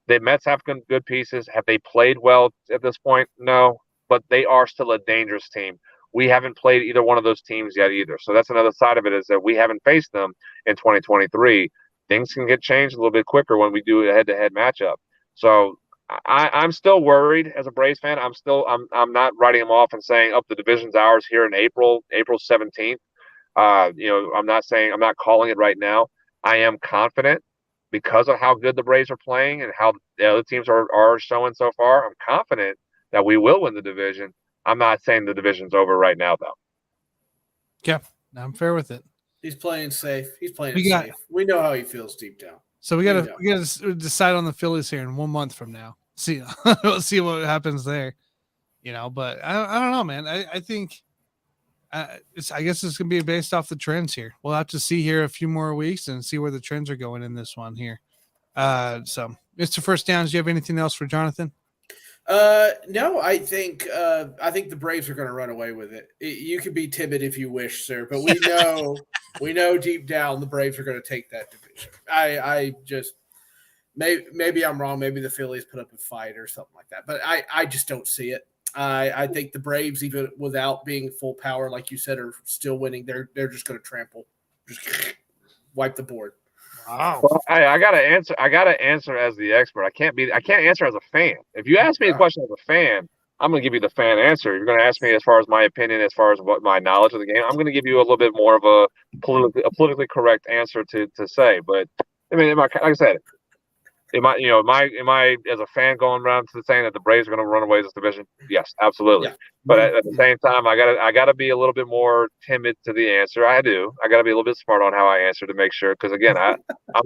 The Mets have good pieces. Have they played well at this point? No, but they are still a dangerous team. We haven't played either one of those teams yet either. So that's another side of it, is that we haven't faced them in 2023. Things can get changed a little bit quicker when we do a head-to-head matchup. So I'm still worried as a Braves fan. I'm not writing them off and saying, the division's ours here in April 17th. I'm not calling it right now. I am confident because of how good the Braves are playing and how the other teams are showing so far. I'm confident that we will win the division. I'm not saying the division's over right now, though. Yeah, I'm fair with it. He's playing safe. Safe. We know how he feels deep down. So we got to decide on the Phillies here in 1 month from now. We'll see what happens there. But I don't know, man. I think I guess it's gonna be based off the trends here. We'll have to see here a few more weeks and see where the trends are going in this one here. So, Mr. First Downs, do you have anything else for Johnathan? No, I think the Braves are going to run away with it. You can be timid if you wish, sir, but we know deep down the Braves are going to take that division. I just maybe I'm wrong. Maybe the Phillies put up a fight or something like that, but I just don't see it. I think the Braves, even without being full power, like you said, are still winning. They're just going to trample, just wipe the board. Wow. Well, I gotta answer as the expert. I can't answer as a fan. If you ask me a question as a fan, I'm gonna give you the fan answer. If you're gonna ask me as far as my opinion, as far as what my knowledge of the game, I'm gonna give you a little bit more of a politically correct answer to say. But I mean, like I said, am I as a fan going around to saying that the Braves are going to run away with this division? Yes, absolutely. Yeah. But at the same time, I gotta be a little bit more timid to the answer. I do. I gotta be a little bit smart on how I answer to make sure. Because again, I'm a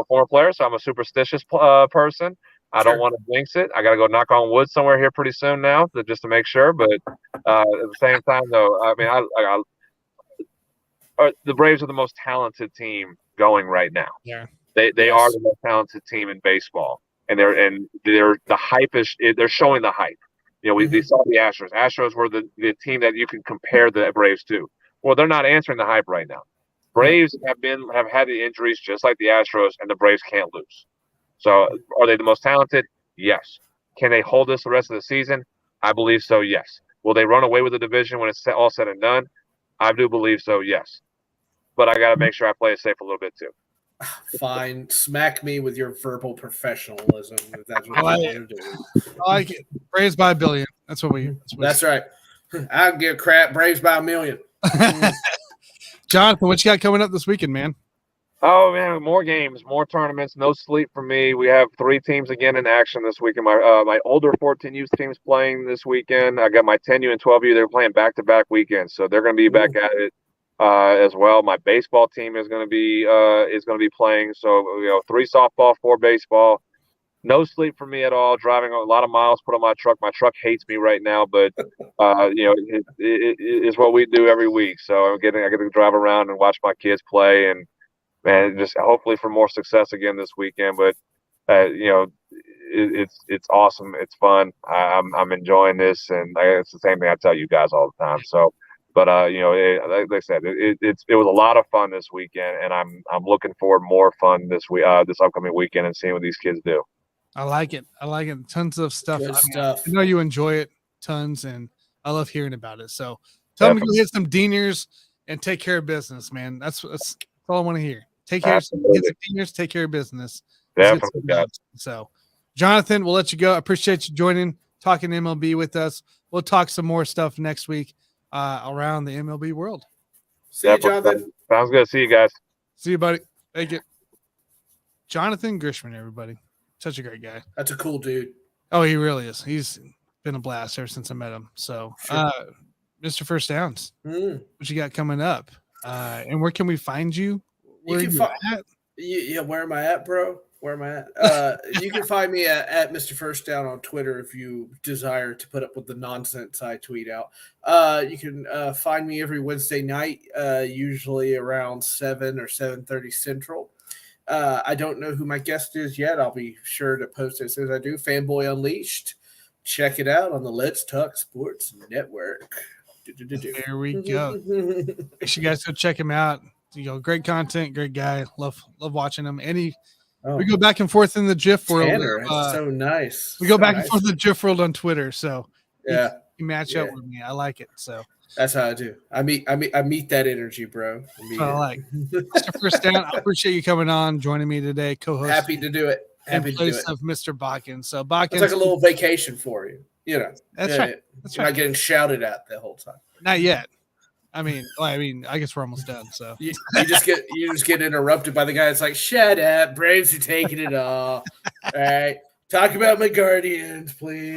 former player, so I'm a superstitious person. I don't want to jinx it. I gotta go knock on wood somewhere here pretty soon now, just to make sure. But at the same time, though, I mean, the Braves are the most talented team going right now. Yeah. They are the most talented team in baseball, and they're the hype is they're showing the hype. We saw the Astros. Astros were the team that you can compare the Braves to. Well, they're not answering the hype right now. Braves have had the injuries just like the Astros, and the Braves can't lose. So, are they the most talented? Yes. Can they hold this the rest of the season? I believe so. Yes. Will they run away with the division when it's all said and done? I do believe so. Yes. But I got to make sure I play it safe a little bit too. Fine, smack me with your verbal professionalism. If that's what you want to do. I like it. Braves by a billion. That's what we. That's right. I don't give a crap. Braves by a million. Johnathan, what you got coming up this weekend, man? Oh man, more games, more tournaments. No sleep for me. We have 3 teams again in action this weekend. My older 14U team's playing this weekend. I got my 10U and 12U. They're playing back-to-back weekends, so they're going to be back at it. As well, my baseball team is going to be playing. So 3 softball, 4 baseball. No sleep for me at all. Driving a lot of miles put on my truck. My truck hates me right now, but it is what we do every week. So I get to drive around and watch my kids play, and just hopefully for more success again this weekend. But it's awesome. It's fun. I'm enjoying this, and it's the same thing I tell you guys all the time. So. But like I said, it was a lot of fun this weekend, and I'm looking forward to more fun this upcoming weekend and seeing what these kids do. I like it. Tons of stuff. Good stuff. I know you enjoy it tons, and I love hearing about it. So tell them to go hit some dingers and take care of business, man. That's all I want to hear. Take care of some dingers, take care of business. Definitely. So, Johnathan, we'll let you go. I appreciate you joining, talking MLB with us. We'll talk some more stuff next week around the MLB world. See you, Johnathan. Sounds good. See you guys. See you, buddy. Thank you. Johnathan Grishman, everybody. Such a great guy. That's a cool dude. Oh, he really is. He's been a blast ever since I met him. So, Mr. First Downs, what you got coming up? And where can we find you? Where you can at? Yeah, where am I at, bro? Where am I at? You can find me at Mr. First Down on Twitter if you desire to put up with the nonsense I tweet out. You can find me every Wednesday night, usually around 7 or 7:30 Central. I don't know who my guest is yet. I'll be sure to post it as soon as I do. Fanboy Unleashed. Check it out on the Let's Talk Sports Network. There we go. Make sure you guys go check him out. Great content, great guy. Love watching him. We go back and forth in the GIF world. Tanner, so nice. We go back and forth in the GIF world on Twitter. So yeah, you match up with me. I like it. So that's how I do. I meet that energy, bro. I like. Mr. First Down, I appreciate you coming on, joining me today, co-host. Happy to do it. Happy in place of Mr. Bakken. So Bakken, it's like a little vacation for you. That's right. You're not getting shouted at the whole time. Not yet. I mean, I guess we're almost done. So you just get interrupted by the guy that's like, "Shut up, Braves are taking it all." All right, talk about my Guardians, please.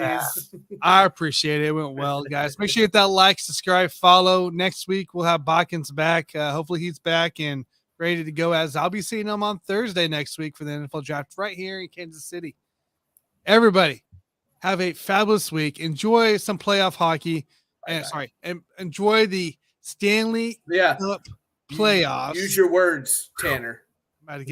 I appreciate it. It went well, guys. Make sure you hit that like, subscribe, follow. Next week we'll have Bakkens back. Hopefully he's back and ready to go. As I'll be seeing him on Thursday next week for the NFL draft right here in Kansas City. Everybody, have a fabulous week. Enjoy some playoff hockey. And enjoy the Stanley Cup playoffs. Use your words, Tanner. I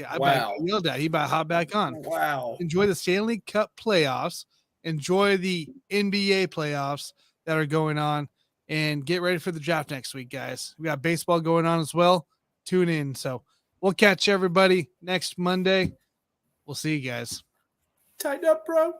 yelled at. He about to hop back on. Wow. Enjoy the Stanley Cup playoffs. Enjoy the NBA playoffs that are going on. And get ready for the draft next week, guys. We got baseball going on as well. Tune in. So we'll catch everybody next Monday. We'll see you guys. Tighten up, bro.